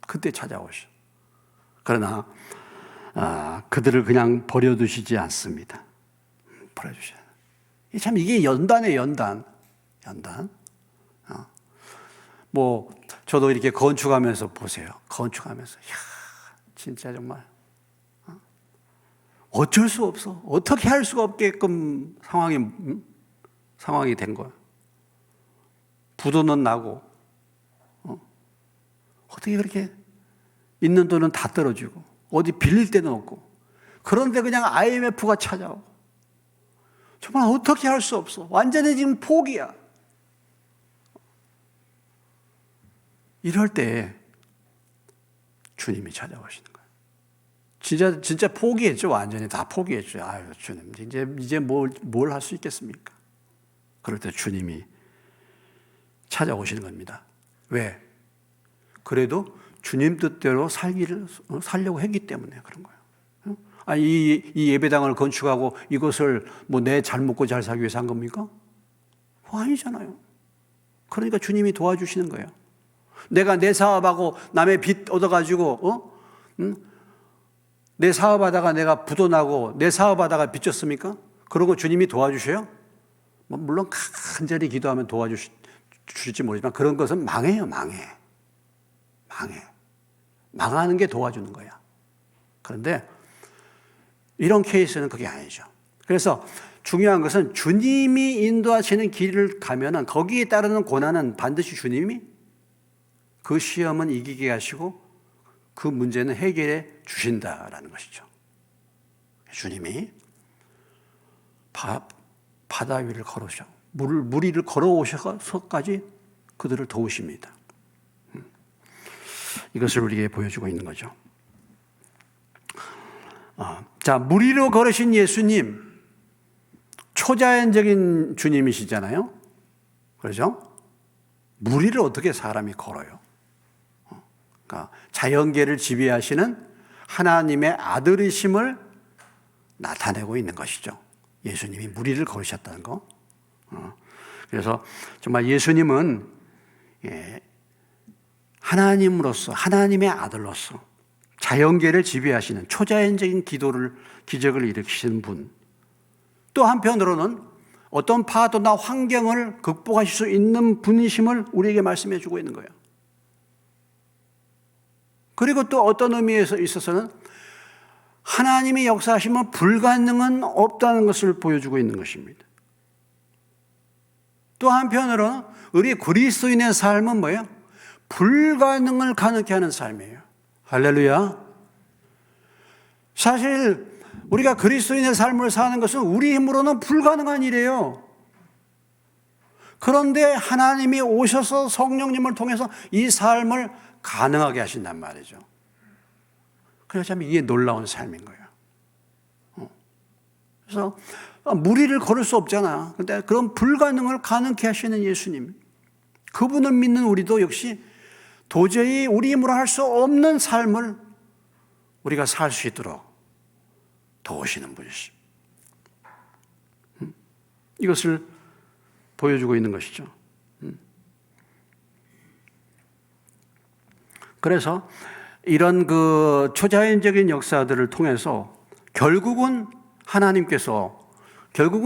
그때 찾아오셔. 그러나 그들을 그냥 버려두시지 않습니다. 버려주셔요. 참 이게 연단이에요, 연단. 저도 이렇게 건축하면서 보세요. 건축하면서 진짜 정말 어쩔 수 없어. 어떻게 할 수가 없게끔 상황이 된 거야. 부도는 나고 어떻게 그렇게 있는 돈은 다 떨어지고 어디 빌릴 데는 없고 그런데 그냥 IMF가 찾아오고 정말 어떻게 할 수 없어. 완전히 지금 포기야. 이럴 때 주님이 찾아오시는 거예요. 진짜 포기했죠. 완전히 다 포기했죠. 아유, 주님, 이제 뭘 할 수 있겠습니까? 그럴 때 주님이 찾아오시는 겁니다. 왜? 그래도 주님 뜻대로 살려고 했기 때문에 그런 거예요. 이 예배당을 건축하고 이것을 내 잘 먹고 잘 살기 위해서 한 겁니까? 아니잖아요. 그러니까 주님이 도와주시는 거예요. 내가 내 사업하고 남의 빚 얻어가지고 내 사업하다가 내가 부도나고 내 사업하다가 빚졌습니까? 그런 거 주님이 도와주셔요? 물론 간절히 기도하면 도와주실지 모르지만 그런 것은 망해요. 망하는 게 도와주는 거야. 그런데 이런 케이스는 그게 아니죠. 그래서 중요한 것은 주님이 인도하시는 길을 가면은 거기에 따르는 고난은 반드시 주님이 그 시험은 이기게 하시고 그 문제는 해결해 주신다라는 것이죠. 주님이 바다 위를 걸으셔 물 위를 걸어오셔서까지 그들을 도우십니다. 이것을 우리에게 보여주고 있는 거죠. 자, 물 위로 걸으신 예수님, 초자연적인 주님이시잖아요. 그렇죠? 물 위를 어떻게 사람이 걸어요? 그러니까 자연계를 지배하시는 하나님의 아들이심을 나타내고 있는 것이죠. 예수님이 물 위를 걸으셨다는 거. 그래서 정말 예수님은 하나님으로서, 하나님의 아들로서 자연계를 지배하시는 초자연적인 기적을 일으키시는 분. 또 한편으로는 어떤 파도나 환경을 극복하실 수 있는 분이심을 우리에게 말씀해 주고 있는 거예요. 그리고 또 어떤 의미에서 있어서는 하나님의 역사하시면 불가능은 없다는 것을 보여주고 있는 것입니다. 또 한편으로는 우리 그리스도인의 삶은 뭐예요? 불가능을 가능케 하는 삶이에요. 할렐루야. 사실 우리가 그리스도인의 삶을 사는 것은 우리 힘으로는 불가능한 일이에요. 그런데 하나님이 오셔서 성령님을 통해서 이 삶을 가능하게 하신단 말이죠. 그래서 이게 놀라운 삶인 거예요. 그래서 무리를 걸을 수 없잖아. 근데 그런 불가능을 가능케 하시는 예수님, 그분을 믿는 우리도 역시 도저히 우리 힘으로 할 수 없는 삶을 우리가 살 수 있도록 도우시는 분이십니다. 이것을 보여주고 있는 것이죠. 그래서 이런 그 초자연적인 역사들을 통해서 결국은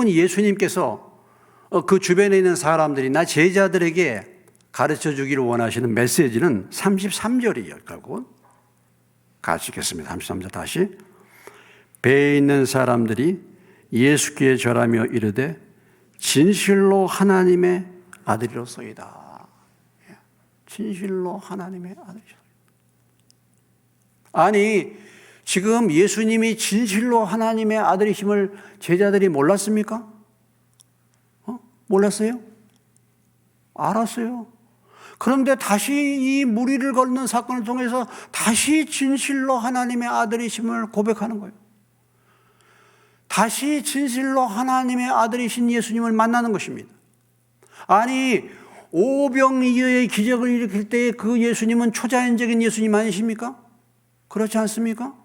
예수님께서 그 주변에 있는 사람들이나 제자들에게 가르쳐 주기를 원하시는 메시지는 33절이에요. 결국은 같이 읽겠습니다. 33절 다시. 배에 있는 사람들이 예수께 절하며 이르되 진실로 하나님의 아들이로소이다. 진실로 하나님의 아들이로소이다. 아니, 지금 예수님이 진실로 하나님의 아들이심을 제자들이 몰랐습니까? 몰랐어요? 알았어요. 그런데 다시 이 무리를 걷는 사건을 통해서 다시 진실로 하나님의 아들이심을 고백하는 거예요. 다시 진실로 하나님의 아들이신 예수님을 만나는 것입니다. 아니, 오병이어의 기적을 일으킬 때 그 예수님은 초자연적인 예수님 아니십니까? 그렇지 않습니까?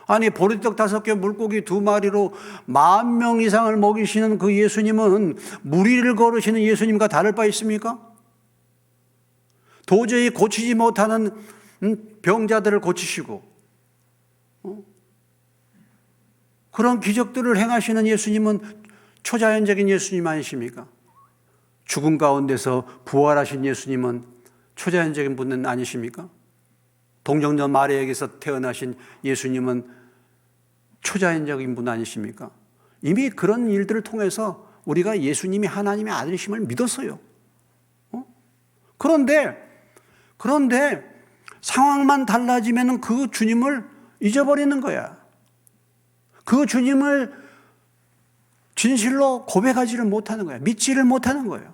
아니, 보리떡 5개 물고기 2마리로 10,000명 이상을 먹이시는 그 예수님은 무리를 걸으시는 예수님과 다를 바 있습니까? 도저히 고치지 못하는 병자들을 고치시고 그런 기적들을 행하시는 예수님은 초자연적인 예수님 아니십니까? 죽음 가운데서 부활하신 예수님은 초자연적인 분은 아니십니까? 동정녀 마리아에게서 태어나신 예수님은 초자연적인 분 아니십니까? 이미 그런 일들을 통해서 우리가 예수님이 하나님의 아들이심을 믿었어요. 그런데 상황만 달라지면 그 주님을 잊어버리는 거야. 그 주님을 진실로 고백하지를 못하는 거야. 믿지를 못하는 거예요.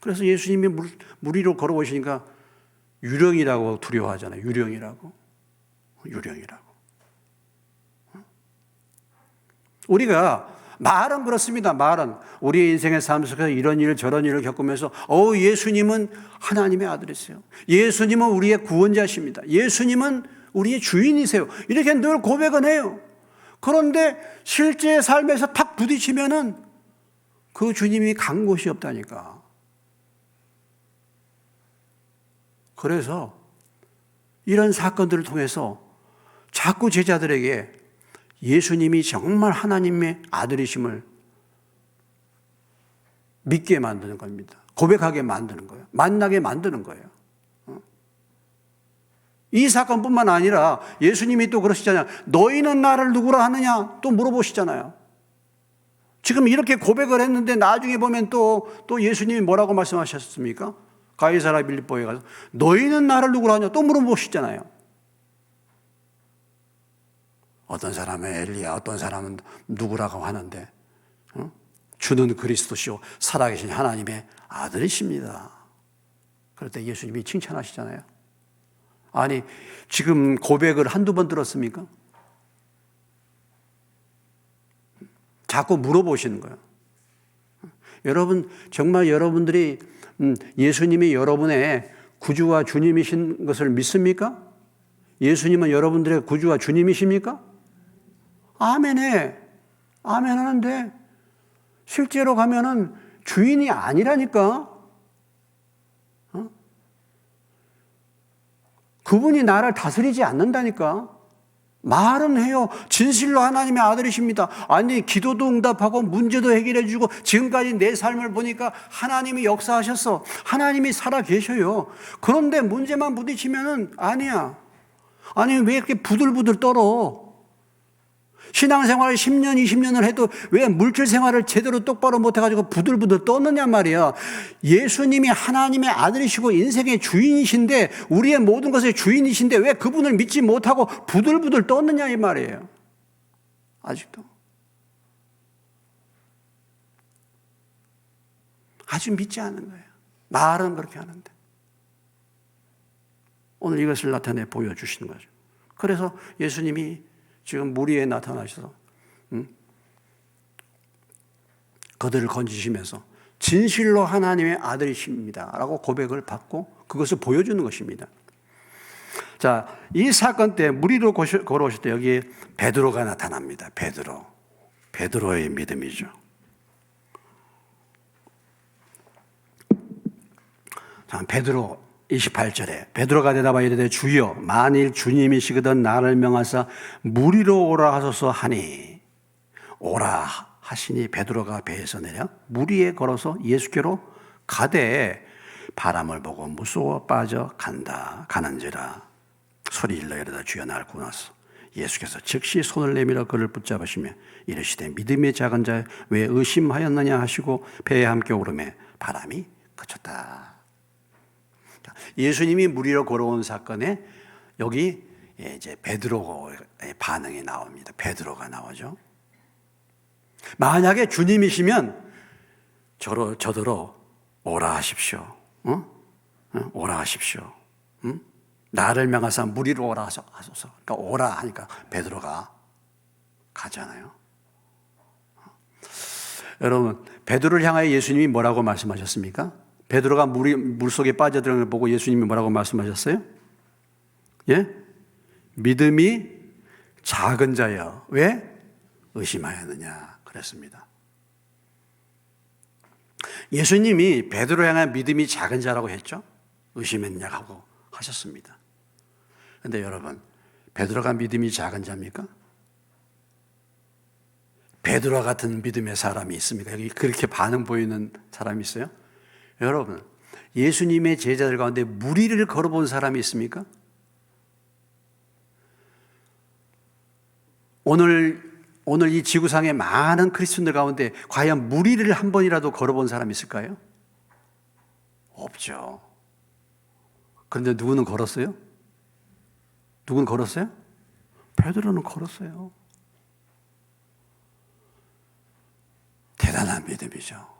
그래서 예수님이 물 위로 걸어오시니까 유령이라고 두려워하잖아요. 유령이라고. 우리가 말은 그렇습니다. 말은 우리의 인생의 삶 속에서 이런 일 저런 일을 겪으면서 예수님은 하나님의 아들이세요. 예수님은 우리의 구원자십니다. 예수님은 우리의 주인이세요. 이렇게 늘 고백은 해요. 그런데 실제 삶에서 탁 부딪히면은 그 주님이 간 곳이 없다니까. 그래서 이런 사건들을 통해서 자꾸 제자들에게 예수님이 정말 하나님의 아들이심을 믿게 만드는 겁니다. 고백하게 만드는 거예요. 만나게 만드는 거예요. 이 사건뿐만 아니라 예수님이 또 그러시잖아요. 너희는 나를 누구라 하느냐? 또 물어보시잖아요. 지금 이렇게 고백을 했는데 나중에 보면 또 예수님이 뭐라고 말씀하셨습니까? 가이사라 빌립보에 가서 너희는 나를 누구라 하냐? 또 물어보시잖아요. 어떤 사람은 엘리야, 어떤 사람은 누구라고 하는데 주는 그리스도시요 살아계신 하나님의 아들이십니다. 그럴 때 예수님이 칭찬하시잖아요. 아니 지금 고백을 한두 번 들었습니까? 자꾸 물어보시는 거예요. 여러분 정말 여러분들이 예수님이 여러분의 구주와 주님이신 것을 믿습니까? 예수님은 여러분들의 구주와 주님이십니까? 아멘해. 아멘 하는데 실제로 가면은 주인이 아니라니까. 그분이 나를 다스리지 않는다니까. 말은 해요. 진실로 하나님의 아들이십니다. 아니 기도도 응답하고 문제도 해결해 주고 지금까지 내 삶을 보니까 하나님이 역사하셨어. 하나님이 살아 계셔요. 그런데 문제만 부딪히면은 아니야. 아니 왜 이렇게 부들부들 떨어? 신앙생활을 10년, 20년을 해도 왜 물질 생활을 제대로 똑바로 못해가지고 부들부들 떠느냐 말이야. 예수님이 하나님의 아들이시고 인생의 주인이신데 우리의 모든 것의 주인이신데 왜 그분을 믿지 못하고 부들부들 떠느냐 이 말이에요. 아직도. 아직 믿지 않는 거예요. 말은 그렇게 하는데. 오늘 이것을 나타내 보여주시는 거죠. 그래서 예수님이 지금 물 위에 나타나셔서 그들을 건지시면서 진실로 하나님의 아들이십니다 라고 고백을 받고 그것을 보여주는 것입니다. 자, 이 사건 때 물 위로 걸어오실 때 여기 베드로가 나타납니다. 베드로의 믿음이죠. 자, 베드로 28절에 베드로가 대답하여 이르되 주여 만일 주님이시거든 나를 명하사 물 위로 오라 하소서 하니 오라 하시니 베드로가 배에서 내려 물 위에 걸어서 예수께로 가되 바람을 보고 무서워 빠져 가는지라 소리 질러 이르다 주여 나를 구원하소서. 예수께서 즉시 손을 내밀어 그를 붙잡으시며 이르시되 믿음이 작은 자여 왜 의심하였느냐 하시고 배에 함께 오르매 바람이 그쳤다. 예수님이 물 위로 걸어온 사건에 여기 이제 베드로의 반응이 나옵니다. 베드로가 나오죠. 만약에 주님이시면 저더러 오라 하십시오. 오라 하십시오. 나를 명하사 물 위로 오라 하소서. 그러니까 오라 하니까 베드로가 가잖아요. 여러분, 베드로를 향하여 예수님이 뭐라고 말씀하셨습니까? 베드로가 물속에 빠져들어가는 걸 보고 예수님이 뭐라고 말씀하셨어요? 예? 믿음이 작은 자여 왜 의심하였느냐 그랬습니다. 예수님이 베드로 향한 믿음이 작은 자라고 했죠? 의심했냐고 하셨습니다. 그런데 여러분, 베드로가 믿음이 작은 자입니까? 베드로와 같은 믿음의 사람이 있습니까? 여기 그렇게 반응 보이는 사람이 있어요? 여러분, 예수님의 제자들 가운데 물 위를 걸어본 사람이 있습니까? 오늘 이 지구상의 많은 크리스천들 가운데 과연 물 위를 한 번이라도 걸어본 사람이 있을까요? 없죠. 그런데 누구는 걸었어요? 누구는 걸었어요? 베드로는 걸었어요. 대단한 믿음이죠.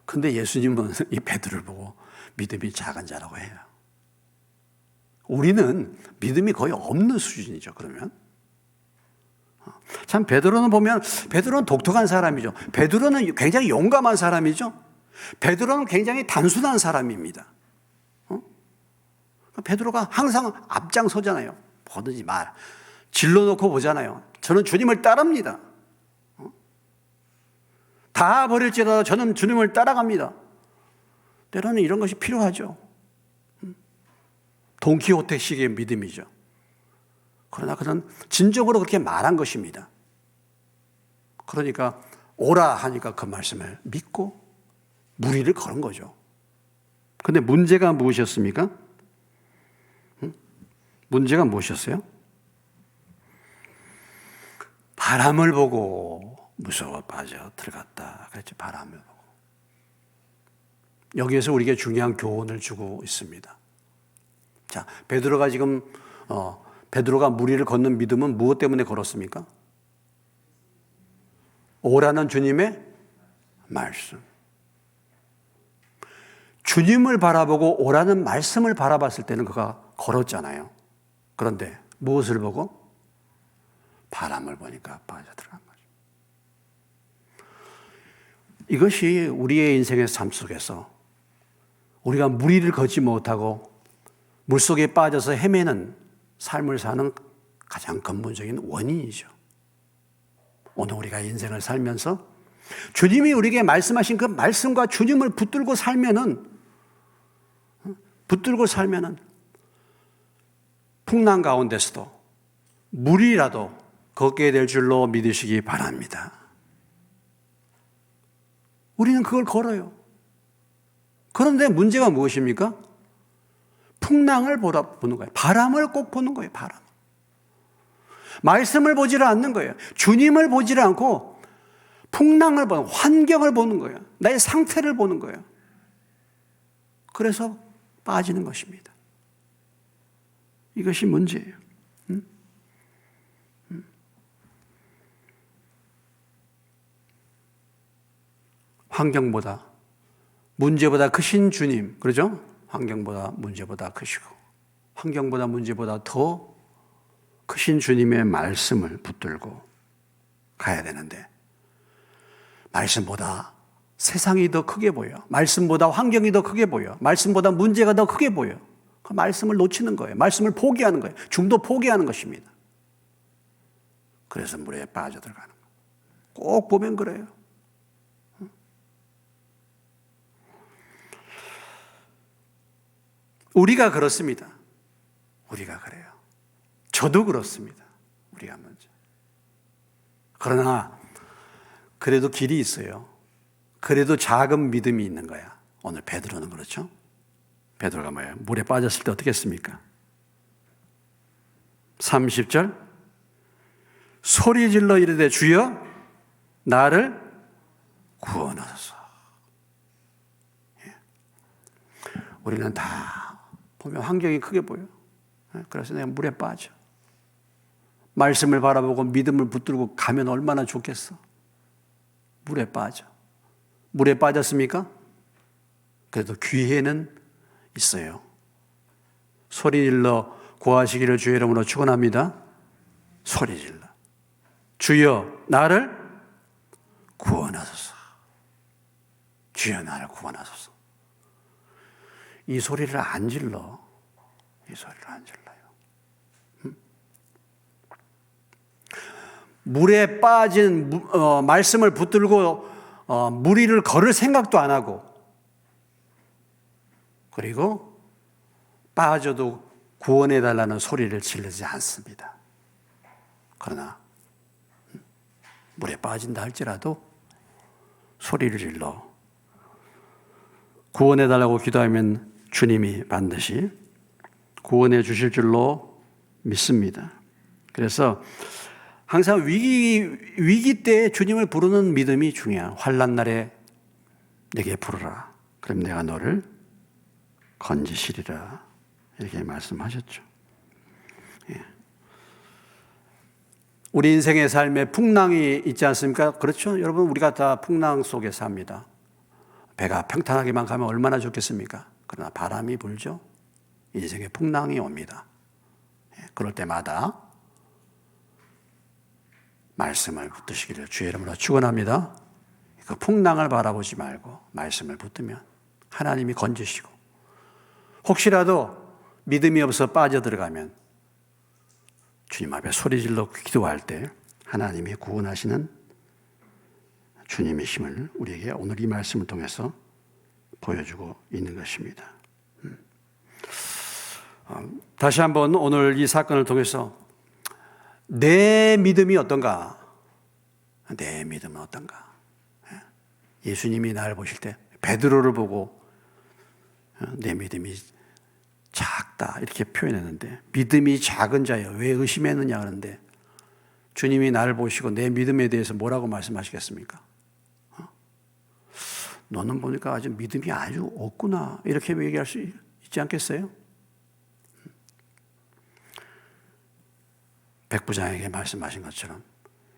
근데 예수님은 이 베드로를 보고 믿음이 작은 자라고 해요. 우리는 믿음이 거의 없는 수준이죠, 그러면. 참, 베드로는 보면, 베드로는 독특한 사람이죠. 베드로는 굉장히 용감한 사람이죠. 베드로는 굉장히 단순한 사람입니다. 베드로가 항상 앞장서잖아요. 뭐든지 질러놓고 보잖아요. 저는 주님을 따릅니다. 다 버릴지라도 저는 주님을 따라갑니다. 때로는 이런 것이 필요하죠. 돈키호테식의 믿음이죠. 그러나 그는 진정으로 그렇게 말한 것입니다. 그러니까 오라 하니까 그 말씀을 믿고 물 위를 걸은 거죠. 그런데 문제가 무엇이었습니까? 문제가 무엇이었어요? 바람을 보고 무서워 빠져 들어갔다. 그랬죠. 바람을 보고. 여기에서 우리에게 중요한 교훈을 주고 있습니다. 자, 베드로가 지금 베드로가 무리를 걷는 믿음은 무엇 때문에 걸었습니까? 오라는 주님의 말씀. 주님을 바라보고 오라는 말씀을 바라봤을 때는 그가 걸었잖아요. 그런데 무엇을 보고? 바람을 보니까 빠져들어간 거죠. 이것이 우리의 인생의 삶 속에서 우리가 무리를 걷지 못하고 물속에 빠져서 헤매는 삶을 사는 가장 근본적인 원인이죠. 오늘 우리가 인생을 살면서 주님이 우리에게 말씀하신 그 말씀과 주님을 붙들고 살면은 풍랑 가운데서도 물이라도 걷게 될 줄로 믿으시기 바랍니다. 우리는 그걸 걸어요. 그런데 문제가 무엇입니까? 풍랑을 보는 거예요. 바람을 꼭 보는 거예요. 바람. 말씀을 보지를 않는 거예요. 주님을 보지를 않고 풍랑을 보는, 환경을 보는 거예요. 나의 상태를 보는 거예요. 그래서 빠지는 것입니다. 이것이 문제예요. 환경보다, 문제보다 크신 주님, 그러죠? 환경보다, 문제보다 크시고, 환경보다, 문제보다 더 크신 주님의 말씀을 붙들고 가야 되는데, 말씀보다 세상이 더 크게 보여. 말씀보다 환경이 더 크게 보여. 말씀보다 문제가 더 크게 보여. 그 말씀을 놓치는 거예요. 말씀을 포기하는 거예요. 중도 포기하는 것입니다. 그래서 물에 빠져들어가는 거예요. 꼭 보면 그래요. 우리가 그렇습니다. 우리가 그래요. 저도 그렇습니다. 우리가 먼저. 그러나 그래도 길이 있어요. 그래도 작은 믿음이 있는 거야. 오늘 베드로는 그렇죠. 베드로가 뭐예요? 물에 빠졌을 때 어떻게 했습니까? 30절 소리 질러 이르되 주여 나를 구원하소서. 우리는 다 보면 환경이 크게 보여. 그래서 내가 물에 빠져. 말씀을 바라보고 믿음을 붙들고 가면 얼마나 좋겠어. 물에 빠져. 물에 빠졌습니까? 그래도 귀에는 있어요. 소리 질러 구하시기를 주의 이름으로 축원합니다. 소리 질러. 주여 나를 구원하소서. 주여 나를 구원하소서. 이 소리를 안 질러. 이 소리를 안 질러요. 물에 빠진 말씀을 붙들고 무리를 걸을 생각도 안 하고, 그리고 빠져도 구원해달라는 소리를 지르지 않습니다. 그러나 물에 빠진다 할지라도 소리를 질러 구원해달라고 기도하면 주님이 반드시 구원해 주실 줄로 믿습니다. 그래서 항상 위기 때 주님을 부르는 믿음이 중요해요. 환난 날에 내게 부르라. 그럼 내가 너를 건지시리라. 이렇게 말씀하셨죠. 예. 우리 인생의 삶에 풍랑이 있지 않습니까? 그렇죠? 여러분, 우리가 다 풍랑 속에 삽니다. 배가 평탄하게만 가면 얼마나 좋겠습니까? 그러나 바람이 불죠. 인생에 풍랑이 옵니다. 그럴 때마다 말씀을 붙드시기를 주의 이름으로 축원합니다. 그 풍랑을 바라보지 말고 말씀을 붙들면 하나님이 건지시고, 혹시라도 믿음이 없어 빠져들어가면 주님 앞에 소리질러 기도할 때 하나님이 구원하시는 주님의 힘을 우리에게 오늘 이 말씀을 통해서 보여주고 있는 것입니다. 다시 한번 오늘 이 사건을 통해서 내 믿음이 어떤가? 내 믿음은 어떤가? 예수님이 나를 보실 때 베드로를 보고 내 믿음이 작다 이렇게 표현했는데 믿음이 작은 자여 왜 의심했느냐 하는데 주님이 나를 보시고 내 믿음에 대해서 뭐라고 말씀하시겠습니까? 너는 보니까 아주 믿음이 아주 없구나 이렇게 얘기할 수 있지 않겠어요? 백부장에게 말씀하신 것처럼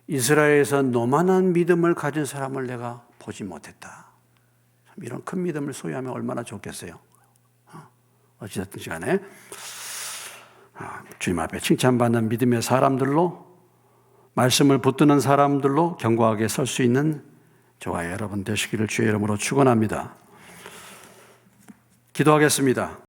이스라엘에서 너만한 믿음을 가진 사람을 내가 보지 못했다. 이런 큰 믿음을 소유하면 얼마나 좋겠어요. 어찌됐든 간에 주님 앞에 칭찬받는 믿음의 사람들로 말씀을 붙드는 사람들로 견고하게 설 수 있는 저와 여러분 되시기를 주의 이름으로 축원합니다. 기도하겠습니다.